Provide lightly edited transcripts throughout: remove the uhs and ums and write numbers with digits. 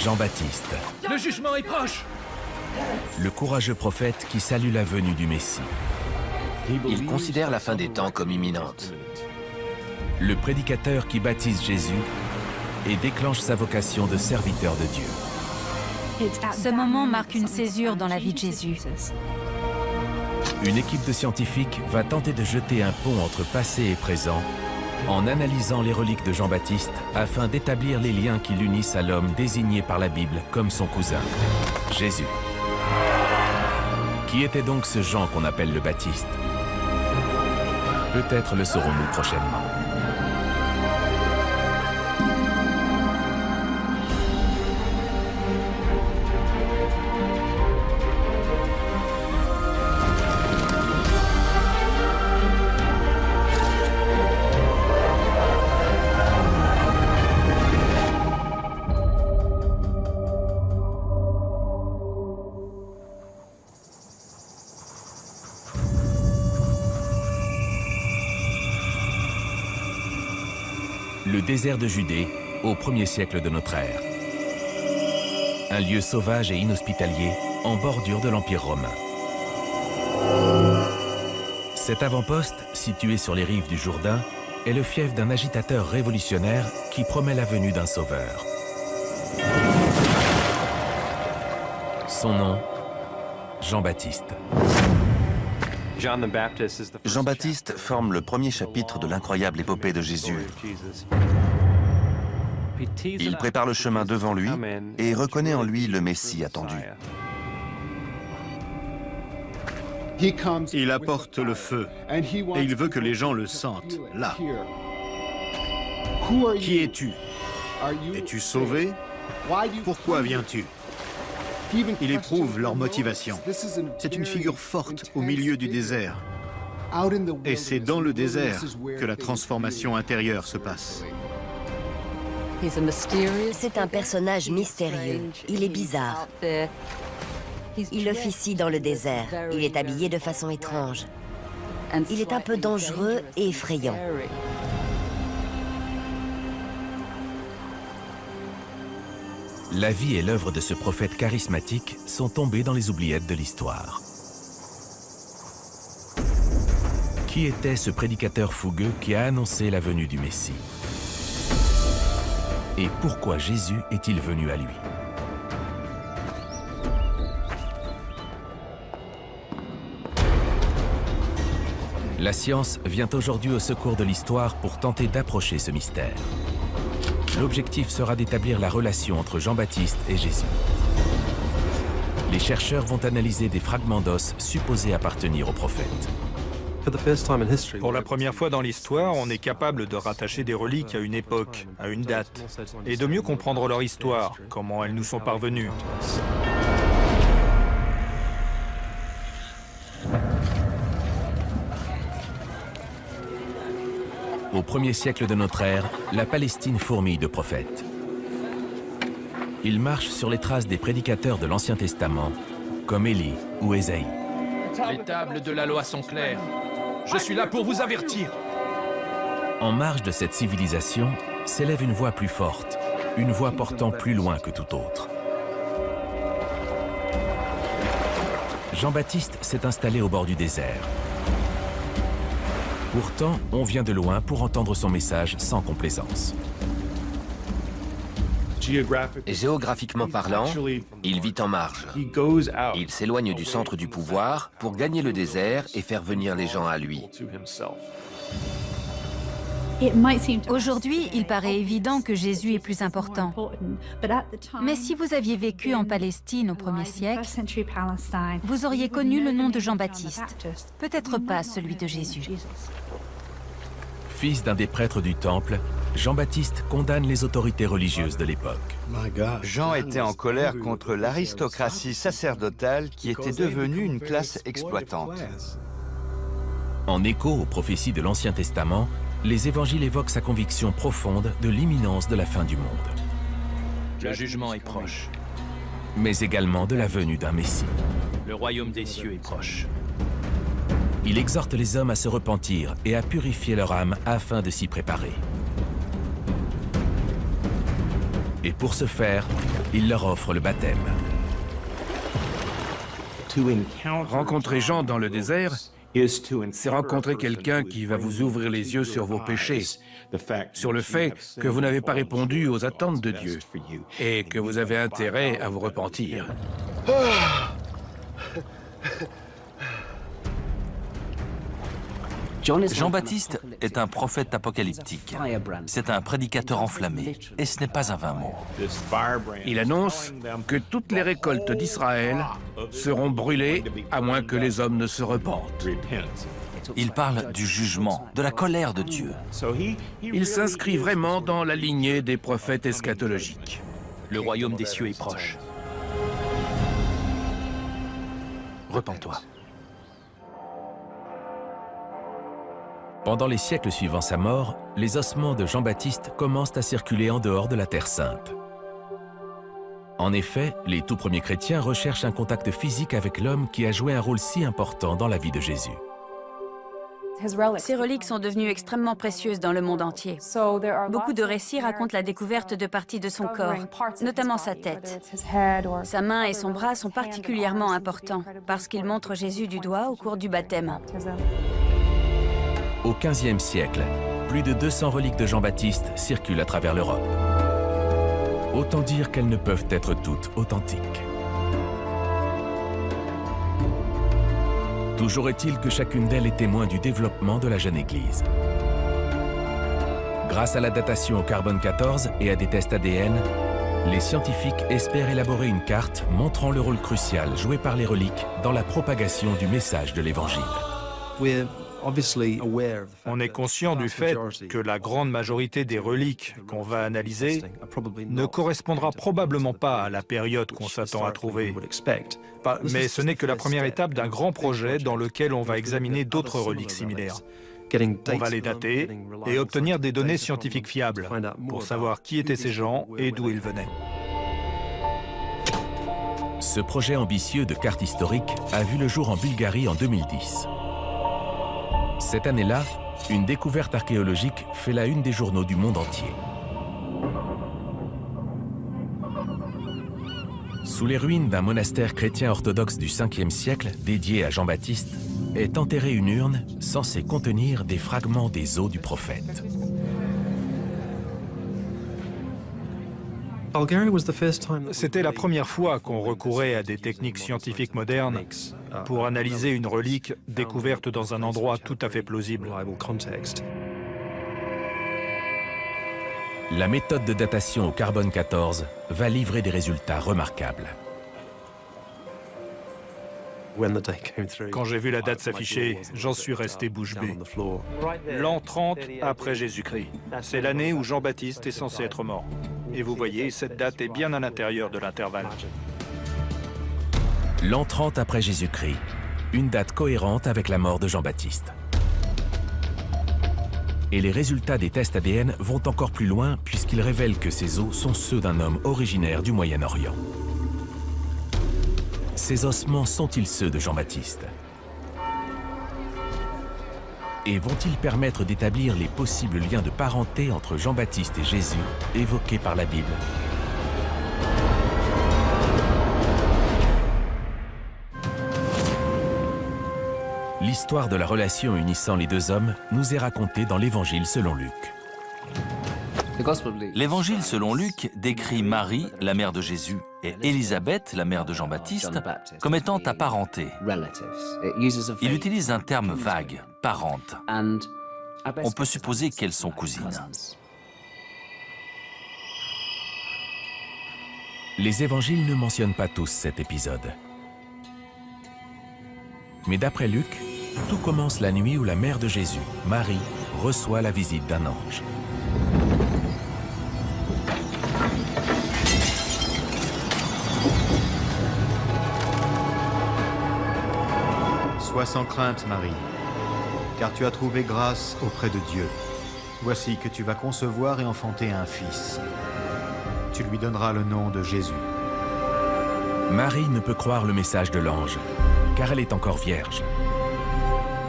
Jean-Baptiste. Le jugement est proche. Le courageux prophète qui salue la venue du Messie. Il considère la fin des temps comme imminente. Le prédicateur qui baptise Jésus et déclenche sa vocation de serviteur de Dieu. Ce moment marque une césure dans la vie de Jésus. Une équipe de scientifiques va tenter de jeter un pont entre passé et présent en analysant les reliques de Jean-Baptiste afin d'établir les liens qui l'unissent à l'homme désigné par la Bible comme son cousin, Jésus. Qui était donc ce Jean qu'on appelle le Baptiste? Peut-être le saurons-nous prochainement. Le désert de Judée, au 1er siècle de notre ère. Un lieu sauvage et inhospitalier, en bordure de l'Empire romain. Cet avant-poste, situé sur les rives du Jourdain, est le fief d'un agitateur révolutionnaire qui promet la venue d'un sauveur. Son nom, Jean-Baptiste. Jean-Baptiste forme le premier chapitre de l'incroyable épopée de Jésus. Il prépare le chemin devant lui et reconnaît en lui le Messie attendu. Il apporte le feu et il veut que les gens le sentent, là. Qui es-tu? Es-tu sauvé? Pourquoi viens-tu? Il éprouve leur motivation. C'est une figure forte au milieu du désert. Et c'est dans le désert que la transformation intérieure se passe. C'est un personnage mystérieux. Il est bizarre. Il officie dans le désert. Il est habillé de façon étrange. Il est un peu dangereux et effrayant. La vie et l'œuvre de ce prophète charismatique sont tombées dans les oubliettes de l'histoire. Qui était ce prédicateur fougueux qui a annoncé la venue du Messie? Et pourquoi Jésus est-il venu à lui? La science vient aujourd'hui au secours de l'histoire pour tenter d'approcher ce mystère. L'objectif sera d'établir la relation entre Jean-Baptiste et Jésus. Les chercheurs vont analyser des fragments d'os supposés appartenir au prophète. Pour la première fois dans l'histoire, on est capable de rattacher des reliques à une époque, à une date, et de mieux comprendre leur histoire, comment elles nous sont parvenues. Au 1er siècle de notre ère, la Palestine fourmille de prophètes. Ils marchent sur les traces des prédicateurs de l'Ancien Testament, comme Élie ou Ésaïe. Les tables de la loi sont claires. Je suis là pour vous avertir. En marge de cette civilisation, s'élève une voix plus forte, une voix portant plus loin que tout autre. Jean-Baptiste s'est installé au bord du désert. Pourtant, on vient de loin pour entendre son message sans complaisance. Géographiquement parlant, il vit en marge. Il s'éloigne du centre du pouvoir pour gagner le désert et faire venir les gens à lui. Aujourd'hui, il paraît évident que Jésus est plus important. Mais si vous aviez vécu en Palestine au 1er siècle, vous auriez connu le nom de Jean-Baptiste, peut-être pas celui de Jésus. Fils d'un des prêtres du Temple, Jean-Baptiste condamne les autorités religieuses de l'époque. Jean était en colère contre l'aristocratie sacerdotale qui était devenue une classe exploitante. En écho aux prophéties de l'Ancien Testament, les évangiles évoquent sa conviction profonde de l'imminence de la fin du monde. Le jugement est proche. Mais également de la venue d'un Messie. Le royaume des cieux est proche. Il exhorte les hommes à se repentir et à purifier leur âme afin de s'y préparer. Et pour ce faire, il leur offre le baptême. Rencontrer Jean dans le désert, c'est rencontrer quelqu'un qui va vous ouvrir les yeux sur vos péchés, sur le fait que vous n'avez pas répondu aux attentes de Dieu et que vous avez intérêt à vous repentir. Jean-Baptiste est un prophète apocalyptique. C'est un prédicateur enflammé, et ce n'est pas un vain mot. Il annonce que toutes les récoltes d'Israël seront brûlées à moins que les hommes ne se repentent. Il parle du jugement, de la colère de Dieu. Il s'inscrit vraiment dans la lignée des prophètes eschatologiques. Le royaume des cieux est proche. Repens-toi. Pendant les siècles suivant sa mort, les ossements de Jean-Baptiste commencent à circuler en dehors de la Terre Sainte. En effet, les tout premiers chrétiens recherchent un contact physique avec l'homme qui a joué un rôle si important dans la vie de Jésus. Ces reliques sont devenues extrêmement précieuses dans le monde entier. Beaucoup de récits racontent la découverte de parties de son corps, notamment sa tête. Sa main et son bras sont particulièrement importants parce qu'ils montrent Jésus du doigt au cours du baptême. Au XVe siècle, plus de 200 reliques de Jean-Baptiste circulent à travers l'Europe. Autant dire qu'elles ne peuvent être toutes authentiques. Toujours est-il que chacune d'elles est témoin du développement de la jeune Église. Grâce à la datation au carbone 14 et à des tests ADN, les scientifiques espèrent élaborer une carte montrant le rôle crucial joué par les reliques dans la propagation du message de l'Évangile. On est conscient du fait que la grande majorité des reliques qu'on va analyser ne correspondra probablement pas à la période qu'on s'attend à trouver. Mais ce n'est que la première étape d'un grand projet dans lequel on va examiner d'autres reliques similaires. On va les dater et obtenir des données scientifiques fiables pour savoir qui étaient ces gens et d'où ils venaient. Ce projet ambitieux de carte historique a vu le jour en Bulgarie en 2010. Cette année-là, une découverte archéologique fait la une des journaux du monde entier. Sous les ruines d'un monastère chrétien orthodoxe du 5e siècle dédié à Jean-Baptiste, est enterrée une urne censée contenir des fragments des os du prophète. C'était la première fois qu'on recourait à des techniques scientifiques modernes pour analyser une relique découverte dans un endroit tout à fait plausible. La méthode de datation au carbone 14 va livrer des résultats remarquables. Quand j'ai vu la date s'afficher, j'en suis resté bouche bée. L'an 30 après Jésus-Christ. C'est l'année où Jean-Baptiste est censé être mort. Et vous voyez, cette date est bien à l'intérieur de l'intervalle. L'an 30 après Jésus-Christ, une date cohérente avec la mort de Jean-Baptiste. Et les résultats des tests ADN vont encore plus loin puisqu'ils révèlent que ces os sont ceux d'un homme originaire du Moyen-Orient. Ces ossements sont-ils ceux de Jean-Baptiste? Et vont-ils permettre d'établir les possibles liens de parenté entre Jean-Baptiste et Jésus évoqués par la Bible? L'histoire de la relation unissant les deux hommes nous est racontée dans l'Évangile selon Luc. L'Évangile selon Luc décrit Marie, la mère de Jésus, et Élisabeth, la mère de Jean-Baptiste, comme étant apparentées. Il utilise un terme vague, parente. On peut supposer qu'elles sont cousines. Les évangiles ne mentionnent pas tous cet épisode. Mais d'après Luc, tout commence la nuit où la mère de Jésus, Marie, reçoit la visite d'un ange. Sois sans crainte, Marie, car tu as trouvé grâce auprès de Dieu. Voici que tu vas concevoir et enfanter un fils. Tu lui donneras le nom de Jésus. Marie ne peut croire le message de l'ange, car elle est encore vierge.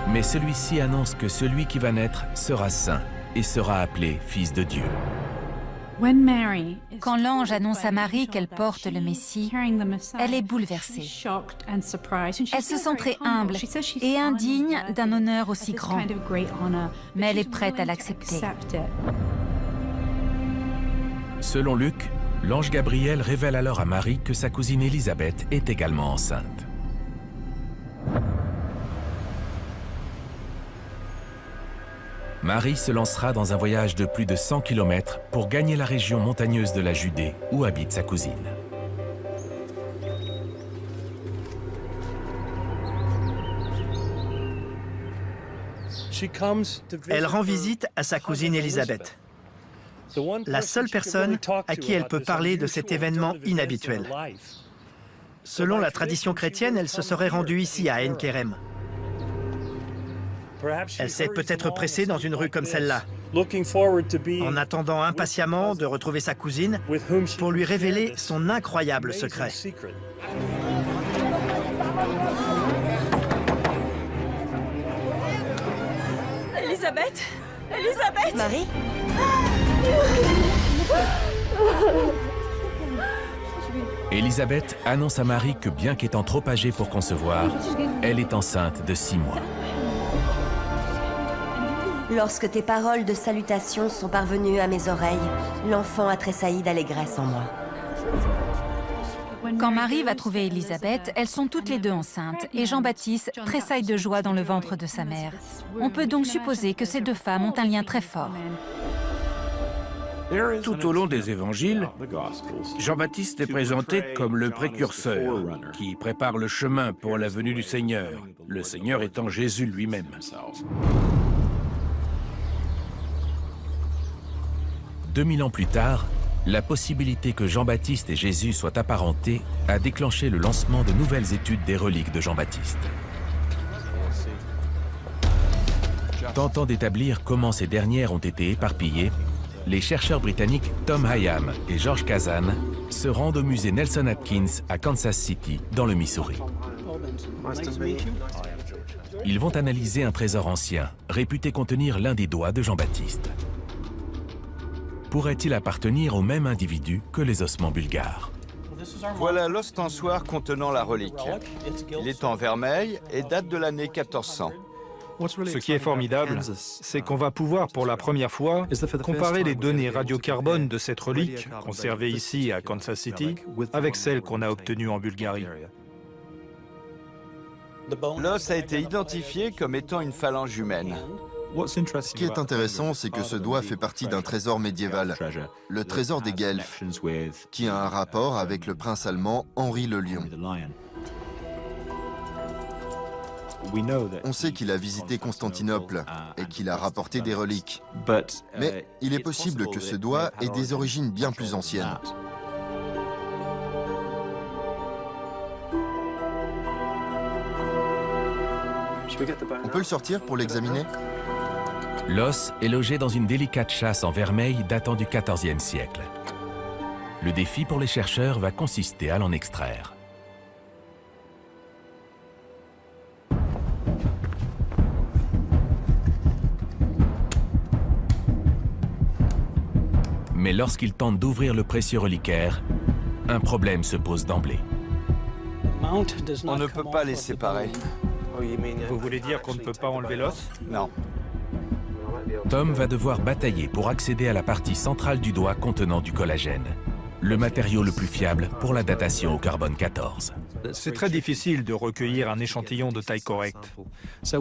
Mais celui-ci annonce que celui qui va naître sera saint et sera appelé Fils de Dieu. Quand l'ange annonce à Marie qu'elle porte le Messie, elle est bouleversée. Elle se sent très humble et indigne d'un honneur aussi grand, mais elle est prête à l'accepter. Selon Luc, l'ange Gabriel révèle alors à Marie que sa cousine Élisabeth est également enceinte. Marie se lancera dans un voyage de plus de 100 km pour gagner la région montagneuse de la Judée où habite sa cousine. Elle rend visite à sa cousine Élisabeth, la seule personne à qui elle peut parler de cet événement inhabituel. Selon la tradition chrétienne, elle se serait rendue ici, à En-Kerem. Elle s'est peut-être pressée dans une rue comme celle-là, en attendant impatiemment de retrouver sa cousine pour lui révéler son incroyable secret. Élisabeth! Élisabeth! Marie? Élisabeth annonce à Marie que bien qu'étant trop âgée pour concevoir, elle est enceinte de 6 mois. Lorsque tes paroles de salutation sont parvenues à mes oreilles, l'enfant a tressailli d'allégresse en moi. Quand Marie va trouver Élisabeth, elles sont toutes les deux enceintes et Jean-Baptiste tressaille de joie dans le ventre de sa mère. On peut donc supposer que ces deux femmes ont un lien très fort. Tout au long des évangiles, Jean-Baptiste est présenté comme le précurseur qui prépare le chemin pour la venue du Seigneur, le Seigneur étant Jésus lui-même. 2000 ans plus tard, la possibilité que Jean-Baptiste et Jésus soient apparentés a déclenché le lancement de nouvelles études des reliques de Jean-Baptiste. Tentant d'établir comment ces dernières ont été éparpillées, les chercheurs britanniques Tom Hayam et George Kazan se rendent au musée Nelson Atkins à Kansas City, dans le Missouri. Ils vont analyser un trésor ancien, réputé contenir l'un des doigts de Jean-Baptiste. Pourrait-il appartenir au même individu que les ossements bulgares? Voilà l'ostensoir contenant la relique. Il est en vermeil et date de l'année 1400. Ce qui est formidable, c'est qu'on va pouvoir pour la première fois comparer les données radiocarbone de cette relique, conservée ici à Kansas City, avec celles qu'on a obtenues en Bulgarie. L'os a été identifié comme étant une phalange humaine. Ce qui est intéressant, c'est que ce doigt fait partie d'un trésor médiéval, le trésor des Guelfes, qui a un rapport avec le prince allemand Henri le Lion. On sait qu'il a visité Constantinople et qu'il a rapporté des reliques. Mais il est possible que ce doigt ait des origines bien plus anciennes. On peut le sortir pour l'examiner? L'os est logé dans une délicate châsse en vermeil datant du XIVe siècle. Le défi pour les chercheurs va consister à l'en extraire. Mais lorsqu'ils tentent d'ouvrir le précieux reliquaire, un problème se pose d'emblée. On ne peut pas les séparer. Vous voulez dire qu'on ne peut pas enlever l'os? Non. Tom va devoir batailler pour accéder à la partie centrale du doigt contenant du collagène, le matériau le plus fiable pour la datation au carbone 14. C'est très difficile de recueillir un échantillon de taille correcte.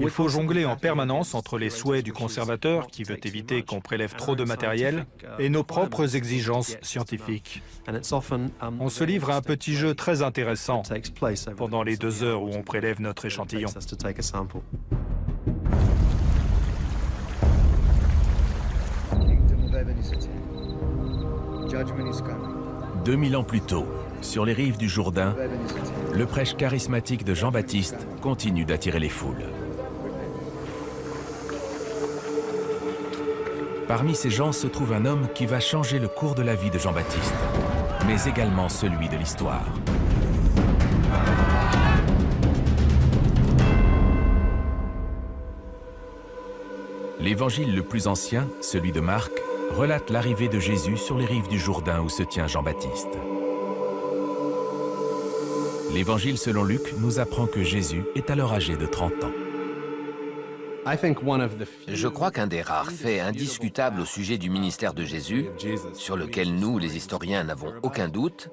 Il faut jongler en permanence entre les souhaits du conservateur, qui veut éviter qu'on prélève trop de matériel, et nos propres exigences scientifiques. On se livre à un petit jeu très intéressant pendant les 2 heures où on prélève notre échantillon. 2000 ans plus tôt, sur les rives du Jourdain, le prêche charismatique de Jean-Baptiste continue d'attirer les foules. Parmi ces gens se trouve un homme qui va changer le cours de la vie de Jean-Baptiste, mais également celui de l'histoire. L'évangile le plus ancien, celui de Marc, relate l'arrivée de Jésus sur les rives du Jourdain où se tient Jean-Baptiste. L'Évangile selon Luc nous apprend que Jésus est alors âgé de 30 ans. Je crois qu'un des rares faits indiscutables au sujet du ministère de Jésus, sur lequel nous, les historiens, n'avons aucun doute,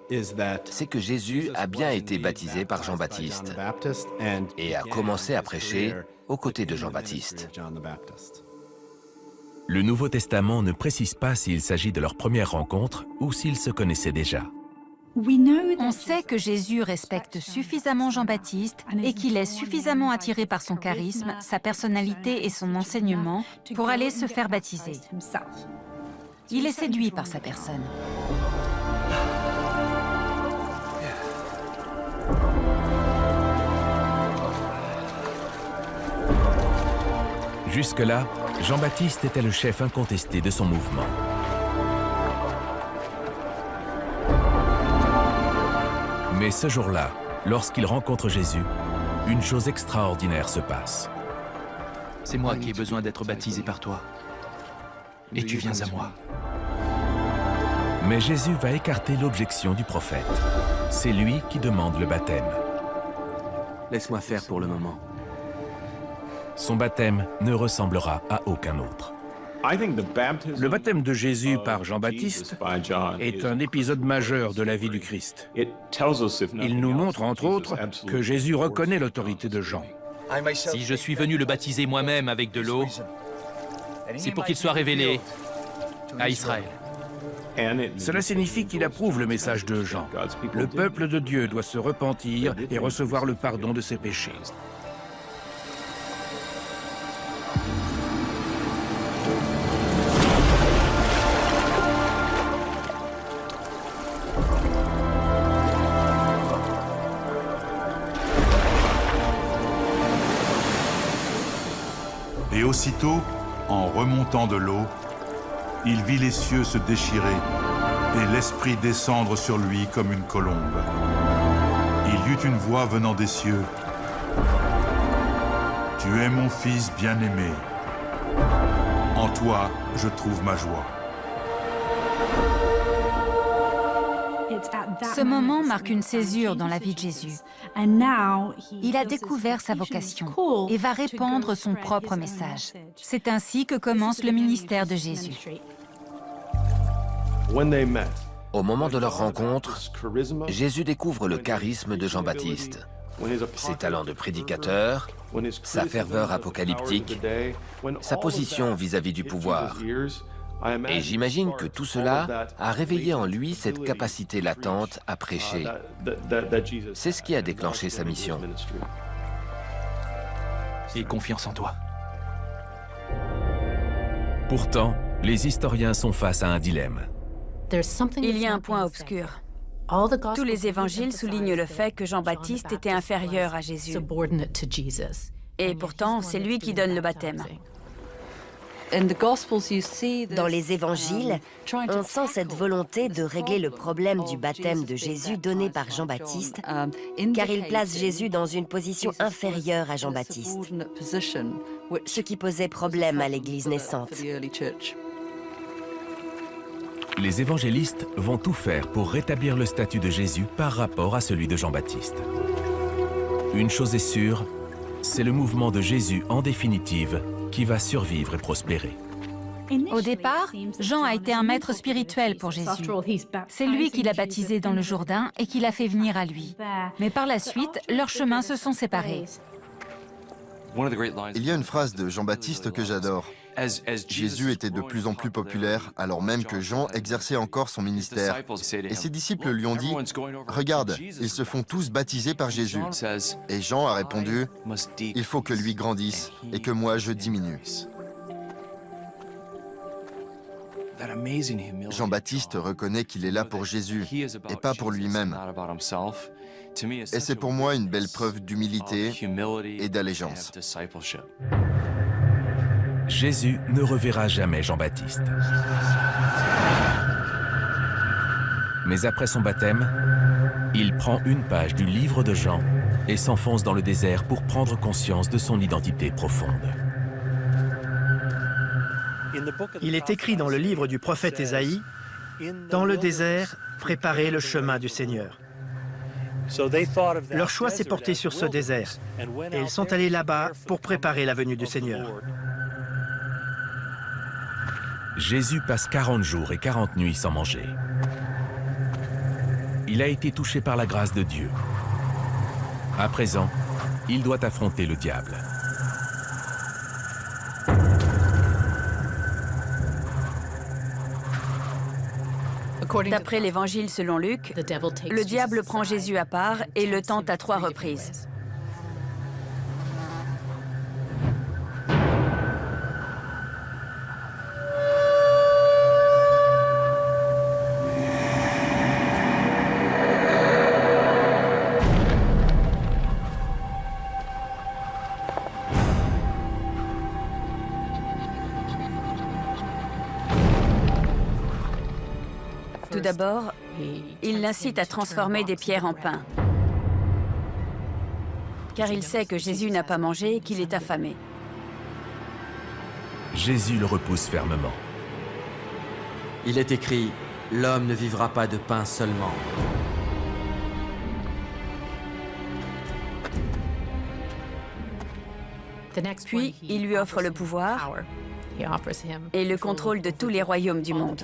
c'est que Jésus a bien été baptisé par Jean-Baptiste et a commencé à prêcher aux côtés de Jean-Baptiste. Le Nouveau Testament ne précise pas s'il s'agit de leur première rencontre ou s'ils se connaissaient déjà. On sait que Jésus respecte suffisamment Jean-Baptiste et qu'il est suffisamment attiré par son charisme, sa personnalité et son enseignement pour aller se faire baptiser. Il est séduit par sa personne. Jusque-là, Jean-Baptiste était le chef incontesté de son mouvement. Mais ce jour-là, lorsqu'il rencontre Jésus, une chose extraordinaire se passe. C'est moi qui ai besoin d'être baptisé par toi. Et tu viens à moi. Mais Jésus va écarter l'objection du prophète. C'est lui qui demande le baptême. Laisse-moi faire pour le moment. Son baptême ne ressemblera à aucun autre. Le baptême de Jésus par Jean-Baptiste est un épisode majeur de la vie du Christ. Il nous montre, entre autres, que Jésus reconnaît l'autorité de Jean. Si je suis venu le baptiser moi-même avec de l'eau, c'est pour qu'il soit révélé à Israël. Cela signifie qu'il approuve le message de Jean. Le peuple de Dieu doit se repentir et recevoir le pardon de ses péchés. Et aussitôt, en remontant de l'eau, il vit les cieux se déchirer et l'Esprit descendre sur lui comme une colombe. Il y eut une voix venant des cieux. « Tu es mon Fils bien-aimé. En toi, je trouve ma joie. » Ce moment marque une césure dans la vie de Jésus. Il a découvert sa vocation et va répandre son propre message. C'est ainsi que commence le ministère de Jésus. Au moment de leur rencontre, Jésus découvre le charisme de Jean-Baptiste, ses talents de prédicateur, sa ferveur apocalyptique, sa position vis-à-vis du pouvoir. Et j'imagine que tout cela a réveillé en lui cette capacité latente à prêcher. C'est ce qui a déclenché sa mission. Et confiance en toi. Pourtant, les historiens sont face à un dilemme. Il y a un point obscur. Tous les évangiles soulignent le fait que Jean-Baptiste était inférieur à Jésus. Et pourtant, c'est lui qui donne le baptême. Dans les évangiles, on sent cette volonté de régler le problème du baptême de Jésus donné par Jean-Baptiste, car il place Jésus dans une position inférieure à Jean-Baptiste, ce qui posait problème à l'Église naissante. Les évangélistes vont tout faire pour rétablir le statut de Jésus par rapport à celui de Jean-Baptiste. Une chose est sûre, c'est le mouvement de Jésus en définitive qui va survivre et prospérer. Au départ, Jean a été un maître spirituel pour Jésus. C'est lui qui l'a baptisé dans le Jourdain et qui l'a fait venir à lui. Mais par la suite, leurs chemins se sont séparés. Il y a une phrase de Jean-Baptiste que j'adore. Jésus était de plus en plus populaire, alors même que Jean exerçait encore son ministère. Et ses disciples lui ont dit, « Regarde, ils se font tous baptiser par Jésus. » Et Jean a répondu, « Il faut que lui grandisse et que moi je diminue. » Jean-Baptiste reconnaît qu'il est là pour Jésus et pas pour lui-même. Et c'est pour moi une belle preuve d'humilité et d'allégeance. Jésus ne reverra jamais Jean-Baptiste. Mais après son baptême, il prend une page du livre de Jean et s'enfonce dans le désert pour prendre conscience de son identité profonde. Il est écrit dans le livre du prophète Ésaïe, « Dans le désert, préparez le chemin du Seigneur ». Leur choix s'est porté sur ce désert, et ils sont allés là-bas pour préparer la venue du Seigneur. Jésus passe 40 jours et 40 nuits sans manger. Il a été touché par la grâce de Dieu. À présent, il doit affronter le diable. D'après l'Évangile selon Luc, le diable prend Jésus à part et le tente à 3 reprises. Tout d'abord, il l'incite à transformer des pierres en pain, car il sait que Jésus n'a pas mangé et qu'il est affamé. Jésus le repousse fermement. Il est écrit, « L'homme ne vivra pas de pain seulement. » Puis, il lui offre le pouvoir et le contrôle de tous les royaumes du monde.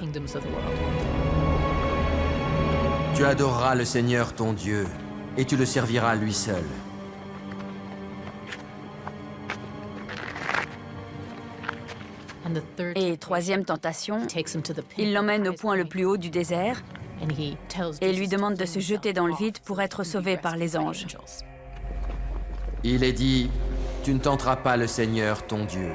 Tu adoreras le Seigneur ton Dieu, et tu le serviras lui seul. Et 3e tentation, il l'emmène au point le plus haut du désert et lui demande de se jeter dans le vide pour être sauvé par les anges. Il est dit, tu ne tenteras pas le Seigneur ton Dieu.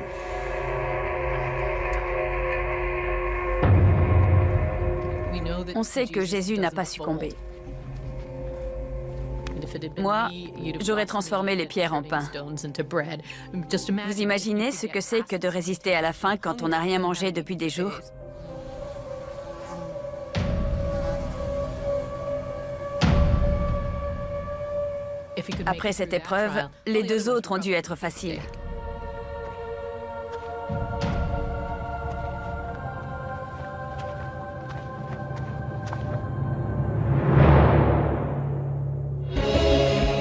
On sait que Jésus n'a pas succombé. Moi, j'aurais transformé les pierres en pain. Vous imaginez ce que c'est que de résister à la faim quand on n'a rien mangé depuis des jours? Après cette épreuve, les 2 autres ont dû être faciles.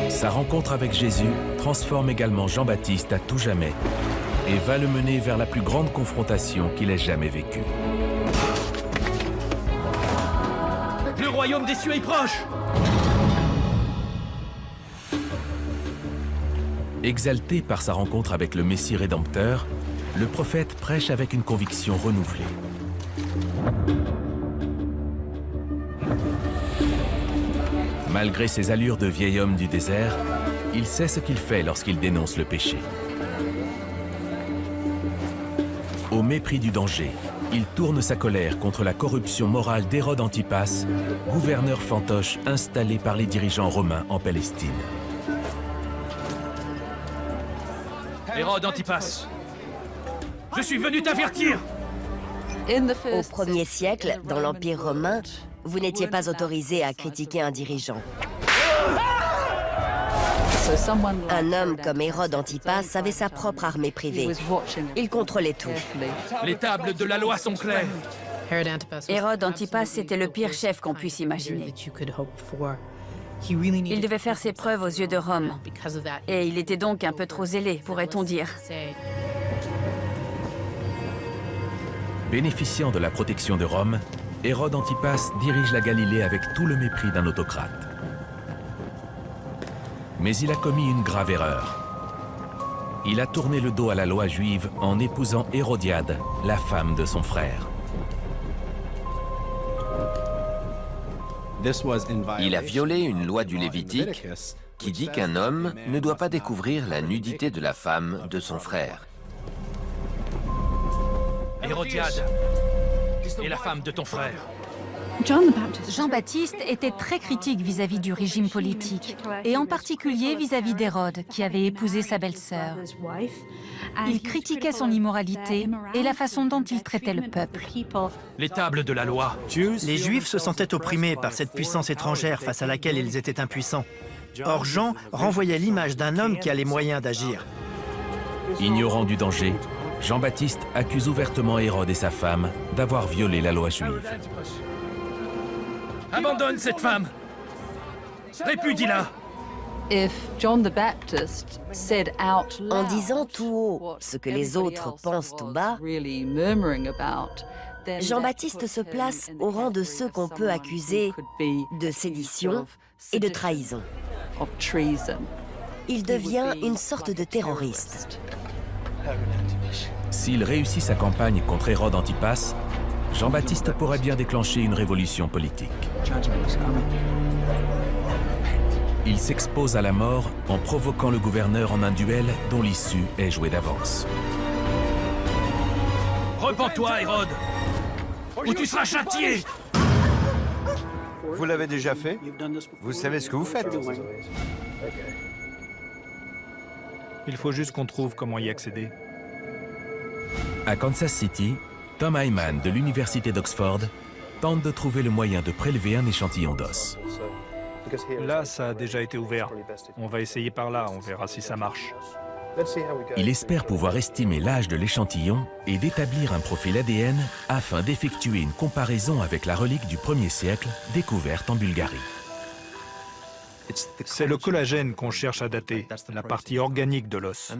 Sa rencontre avec Jésus transforme également Jean-Baptiste à tout jamais et va le mener vers la plus grande confrontation qu'il ait jamais vécue. Le royaume des cieux est proche! Exalté par sa rencontre avec le Messie rédempteur, le prophète prêche avec une conviction renouvelée. Malgré ses allures de vieil homme du désert, il sait ce qu'il fait lorsqu'il dénonce le péché. Au mépris du danger, il tourne sa colère contre la corruption morale d'Hérode Antipas, gouverneur fantoche installé par les dirigeants romains en Palestine. Hérode Antipas, je suis venu t'avertir! Au 1er siècle, dans l'Empire romain, vous n'étiez pas autorisé à critiquer un dirigeant. Un homme comme Hérode Antipas avait sa propre armée privée. Il contrôlait tout. Les tables de la loi sont claires. Hérode Antipas était le pire chef qu'on puisse imaginer. Il devait faire ses preuves aux yeux de Rome. Et il était donc un peu trop zélé, pourrait-on dire. Bénéficiant de la protection de Rome, Hérode Antipas dirige la Galilée avec tout le mépris d'un autocrate. Mais il a commis une grave erreur. Il a tourné le dos à la loi juive en épousant Hérodiade, la femme de son frère. Il a violé une loi du Lévitique qui dit qu'un homme ne doit pas découvrir la nudité de la femme de son frère. Hérodiade est la femme de ton frère. Jean-Baptiste était très critique vis-à-vis du régime politique, et en particulier vis-à-vis d'Hérode, qui avait épousé sa belle-sœur. Il critiquait son immoralité et la façon dont il traitait le peuple. Les tables de la loi. Les Juifs se sentaient opprimés par cette puissance étrangère face à laquelle ils étaient impuissants. Or, Jean renvoyait l'image d'un homme qui a les moyens d'agir. Ignorant du danger, Jean-Baptiste accuse ouvertement Hérode et sa femme d'avoir violé la loi juive. Abandonne cette femme! Répudie-la! En disant tout haut ce que les autres pensent tout bas, Jean-Baptiste se place au rang de ceux qu'on peut accuser de sédition et de trahison. Il devient une sorte de terroriste. S'il réussit sa campagne contre Hérode Antipas, Jean-Baptiste pourrait bien déclencher une révolution politique. Il s'expose à la mort en provoquant le gouverneur en un duel dont l'issue est jouée d'avance. Repens-toi, Hérode, ou tu seras châtié! Vous l'avez déjà fait? Vous savez ce que vous faites? Il faut juste qu'on trouve comment y accéder. À Kansas City, Tom Hyman de l'université d'Oxford tente de trouver le moyen de prélever un échantillon d'os. Là, ça a déjà été ouvert. On va essayer par là, on verra si ça marche. Il espère pouvoir estimer l'âge de l'échantillon et d'établir un profil ADN afin d'effectuer une comparaison avec la relique du 1er siècle découverte en Bulgarie. C'est le collagène qu'on cherche à dater, la partie organique de l'os.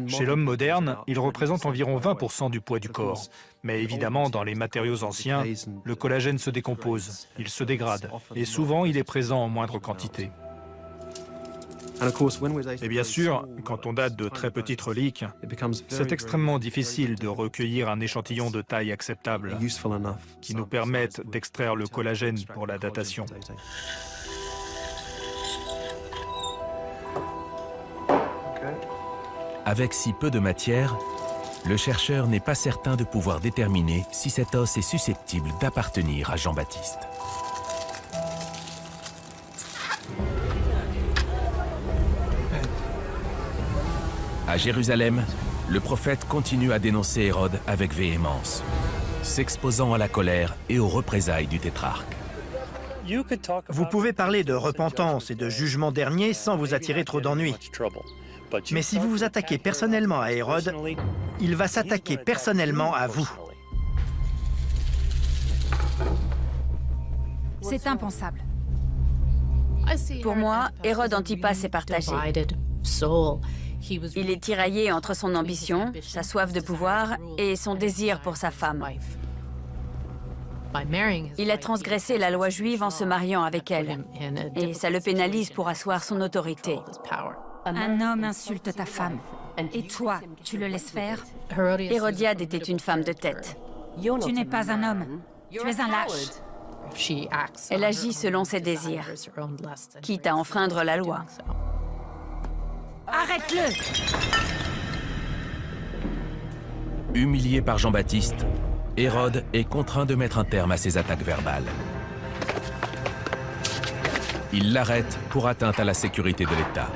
Chez l'homme moderne, il représente environ 20% du poids du corps. Mais évidemment, dans les matériaux anciens, le collagène se décompose, il se dégrade, et souvent il est présent en moindre quantité. Et bien sûr, quand on date de très petites reliques, c'est extrêmement difficile de recueillir un échantillon de taille acceptable qui nous permette d'extraire le collagène pour la datation. Avec si peu de matière, le chercheur n'est pas certain de pouvoir déterminer si cet os est susceptible d'appartenir à Jean-Baptiste. À Jérusalem, le prophète continue à dénoncer Hérode avec véhémence, s'exposant à la colère et aux représailles du tétrarque. Vous pouvez parler de repentance et de jugement dernier sans vous attirer trop d'ennuis. Mais si vous vous attaquez personnellement à Hérode, il va s'attaquer personnellement à vous. C'est impensable. Pour moi, Hérode Antipas est partagé. Il est tiraillé entre son ambition, sa soif de pouvoir et son désir pour sa femme. Il a transgressé la loi juive en se mariant avec elle, et ça le pénalise pour asseoir son autorité. Un homme insulte ta femme, et toi, tu le laisses faire? Hérodiade était une femme de tête. Tu n'es pas un homme, tu es un lâche. Elle agit selon ses désirs, quitte à enfreindre la loi. Arrête-le! Humilié par Jean-Baptiste, Hérode est contraint de mettre un terme à ses attaques verbales. Il l'arrête pour atteinte à la sécurité de l'État.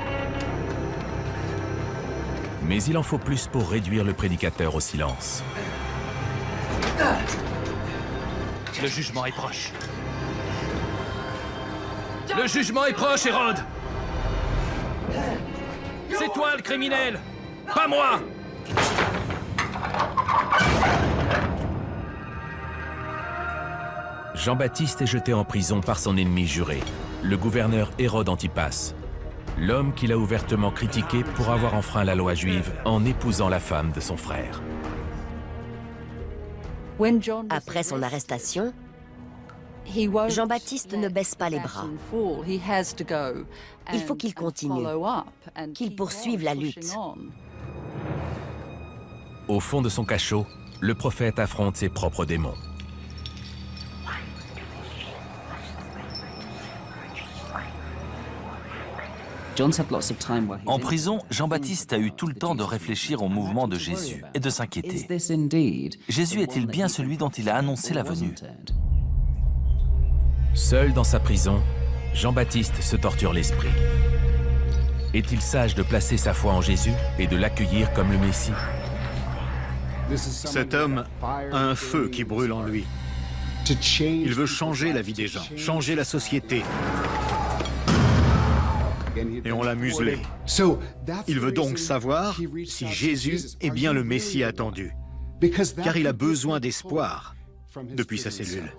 Mais il en faut plus pour réduire le prédicateur au silence. Le jugement est proche. Le jugement est proche, Hérode! C'est toi le criminel, pas moi! Jean-Baptiste est jeté en prison par son ennemi juré, le gouverneur Hérode Antipas, l'homme qu'il a ouvertement critiqué pour avoir enfreint la loi juive en épousant la femme de son frère. Après son arrestation, Jean-Baptiste ne baisse pas les bras. Il faut qu'il continue, qu'il poursuive la lutte. Au fond de son cachot, le prophète affronte ses propres démons. En prison, Jean-Baptiste a eu tout le temps de réfléchir au mouvement de Jésus et de s'inquiéter. Jésus est-il bien celui dont il a annoncé la venue? Seul dans sa prison, Jean-Baptiste se torture l'esprit. Est-il sage de placer sa foi en Jésus et de l'accueillir comme le Messie? Cet homme a un feu qui brûle en lui. Il veut changer la vie des gens, changer la société. et on l'a muselé. Il veut donc savoir si Jésus est bien le Messie attendu, car il a besoin d'espoir depuis sa cellule.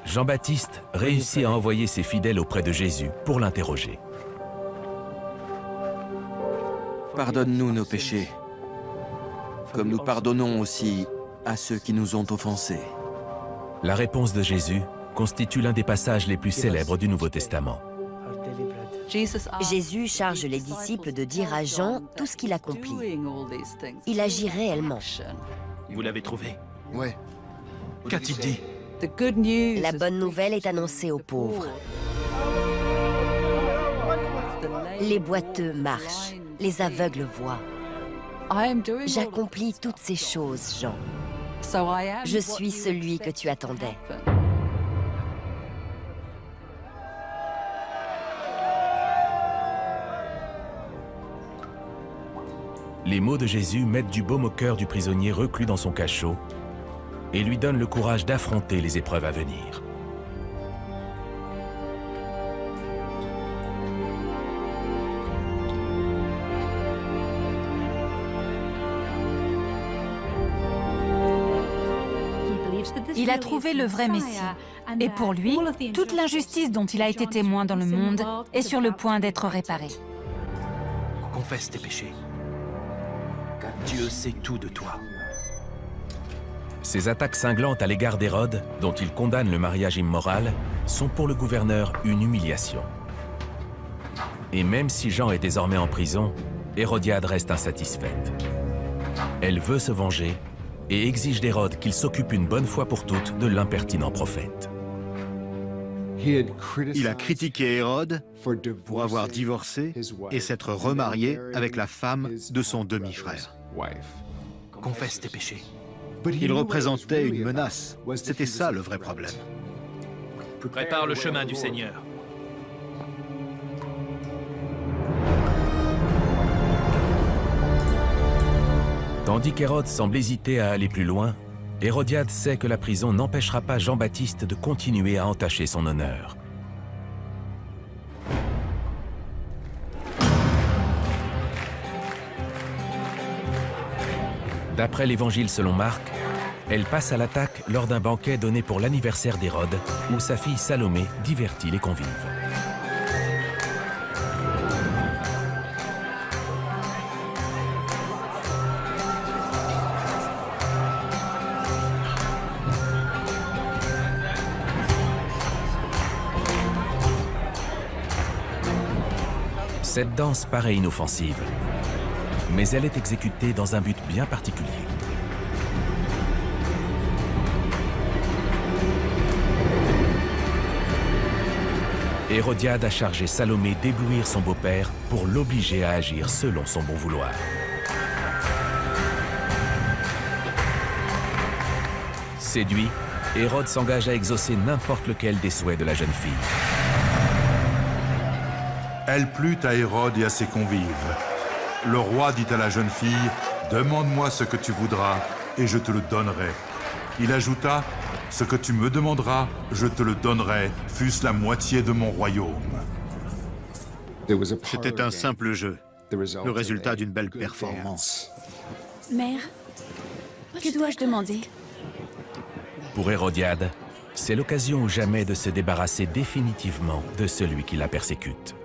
Jean-Baptiste réussit à envoyer ses fidèles auprès de Jésus pour l'interroger. Pardonne-nous nos péchés, comme nous pardonnons aussi à ceux qui nous ont offensés. La réponse de Jésus constitue l'un des passages les plus célèbres du Nouveau Testament. Jésus charge les disciples de dire à Jean tout ce qu'il accomplit. Il agit réellement. Vous l'avez trouvé? Ouais. Qu'a-t-il dit? La bonne nouvelle est annoncée aux pauvres. Les boiteux marchent, les aveugles voient. J'accomplis toutes ces choses, Jean. Je suis celui que tu attendais. Les mots de Jésus mettent du baume au cœur du prisonnier reclus dans son cachot et lui donnent le courage d'affronter les épreuves à venir. Il a trouvé le vrai Messie. Et pour lui, toute l'injustice dont il a été témoin dans le monde est sur le point d'être réparée. Confesse tes péchés. Dieu sait tout de toi. Ces attaques cinglantes à l'égard d'Hérode, dont il condamne le mariage immoral, sont pour le gouverneur une humiliation. Et même si Jean est désormais en prison, Hérodiade reste insatisfaite. Elle veut se venger et exige d'Hérode qu'il s'occupe une bonne fois pour toutes de l'impertinent prophète. Il a critiqué Hérode pour avoir divorcé et s'être remarié avec la femme de son demi-frère. Confesse tes péchés. Il représentait une menace. C'était ça le vrai problème. Prépare le chemin du Seigneur. Tandis qu'Hérode semble hésiter à aller plus loin, Hérodiade sait que la prison n'empêchera pas Jean-Baptiste de continuer à entacher son honneur. D'après l'Évangile selon Marc, elle passe à l'attaque lors d'un banquet donné pour l'anniversaire d'Hérode, où sa fille Salomé divertit les convives. Cette danse paraît inoffensive, mais elle est exécutée dans un but bien particulier. Hérodiade a chargé Salomé d'éblouir son beau-père pour l'obliger à agir selon son bon vouloir. Séduit, Hérode s'engage à exaucer n'importe lequel des souhaits de la jeune fille. Elle plut à Hérode et à ses convives. Le roi dit à la jeune fille, « Demande-moi ce que tu voudras, et je te le donnerai. » Il ajouta, « Ce que tu me demanderas, je te le donnerai, fût-ce la moitié de mon royaume. » C'était un simple jeu, le résultat d'une belle performance. Mère, que dois-je demander? Pour Hérodiade, c'est l'occasion ou jamais de se débarrasser définitivement de celui qui la persécute.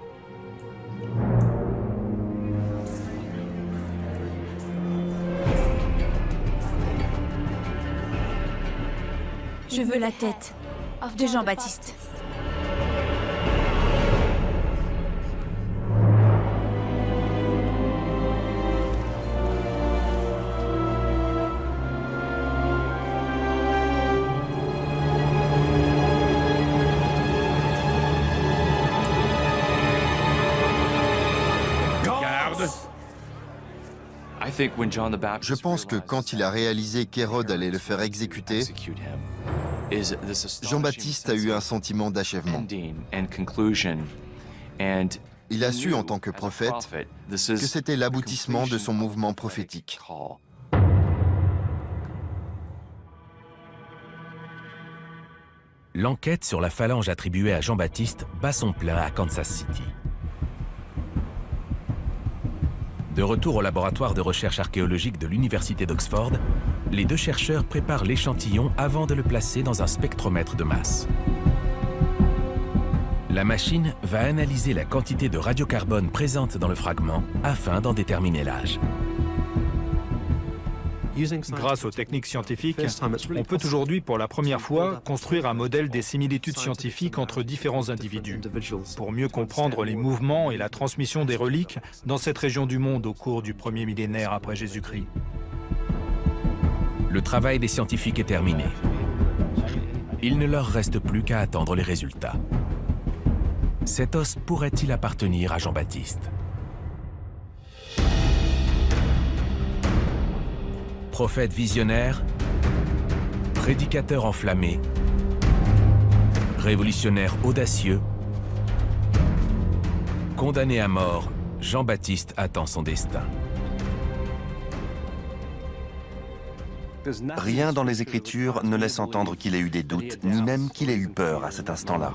Je veux la tête de Jean-Baptiste. Je pense que quand il a réalisé qu'Hérode allait le faire exécuter, Jean-Baptiste a eu un sentiment d'achèvement. Il a su, en tant que prophète, que c'était l'aboutissement de son mouvement prophétique. l'enquête sur la phalange attribuée à Jean-Baptiste bat son plein à Kansas City. De retour au laboratoire de recherche archéologique de l'Université d'Oxford, les deux chercheurs préparent l'échantillon avant de le placer dans un spectromètre de masse. La machine va analyser la quantité de radiocarbone présente dans le fragment afin d'en déterminer l'âge. Grâce aux techniques scientifiques, on peut aujourd'hui pour la première fois construire un modèle des similitudes scientifiques entre différents individus, pour mieux comprendre les mouvements et la transmission des reliques dans cette région du monde au cours du premier millénaire après Jésus-Christ. Le travail des scientifiques est terminé. Il ne leur reste plus qu'à attendre les résultats. Cet os pourrait-il appartenir à Jean-Baptiste? Prophète visionnaire, prédicateur enflammé, révolutionnaire audacieux, condamné à mort, Jean-Baptiste attend son destin. Rien dans les Écritures ne laisse entendre qu'il ait eu des doutes, ni même qu'il ait eu peur à cet instant-là.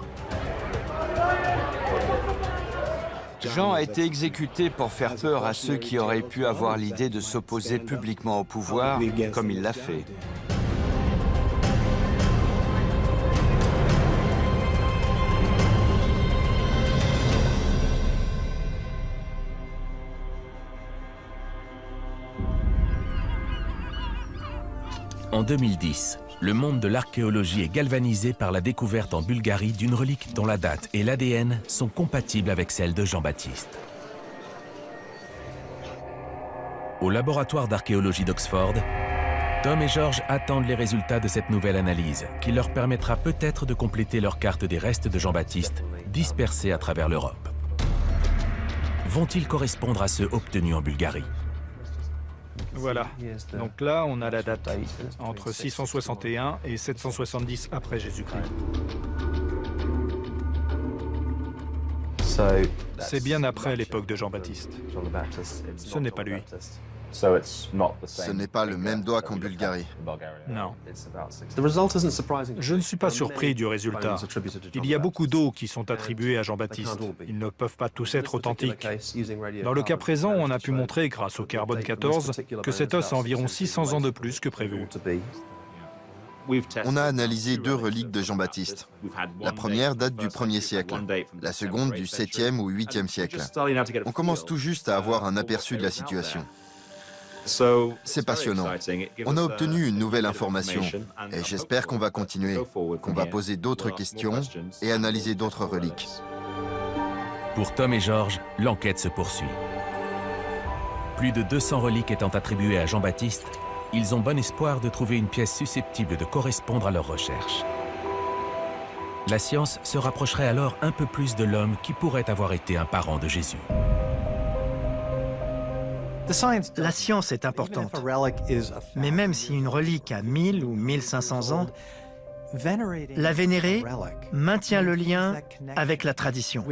Jean a été exécuté pour faire peur à ceux qui auraient pu avoir l'idée de s'opposer publiquement au pouvoir, comme il l'a fait. En 2010, le monde de l'archéologie est galvanisé par la découverte en Bulgarie d'une relique dont la date et l'ADN sont compatibles avec celle de Jean-Baptiste. Au laboratoire d'archéologie d'Oxford, Tom et George attendent les résultats de cette nouvelle analyse, qui leur permettra peut-être de compléter leur carte des restes de Jean-Baptiste, dispersés à travers l'Europe. Vont-ils correspondre à ceux obtenus en Bulgarie? Voilà, donc là on a la date, entre 661 et 770 après Jésus-Christ. C'est bien après l'époque de Jean-Baptiste. Ce n'est pas lui. Ce n'est pas le même doigt qu'en Bulgarie. Non. Je ne suis pas surpris du résultat. Il y a beaucoup d'eau qui sont attribués à Jean-Baptiste. Ils ne peuvent pas tous être authentiques. Dans le cas présent, on a pu montrer, grâce au carbone 14, que cet os a environ 600 ans de plus que prévu. On a analysé 2 reliques de Jean-Baptiste. La première date du 1er siècle, la seconde du 7e ou 8e siècle. On commence tout juste à avoir un aperçu de la situation. C'est passionnant. On a obtenu une nouvelle information et j'espère qu'on va continuer, qu'on va poser d'autres questions et analyser d'autres reliques. Pour Tom et George, l'enquête se poursuit. Plus de 200 reliques étant attribuées à Jean-Baptiste, ils ont bon espoir de trouver une pièce susceptible de correspondre à leurs recherches. La science se rapprocherait alors un peu plus de l'homme qui pourrait avoir été un parent de Jésus. La science est importante, mais même si une relique a 1000 ou 1500 ans, la vénérer maintient le lien avec la tradition,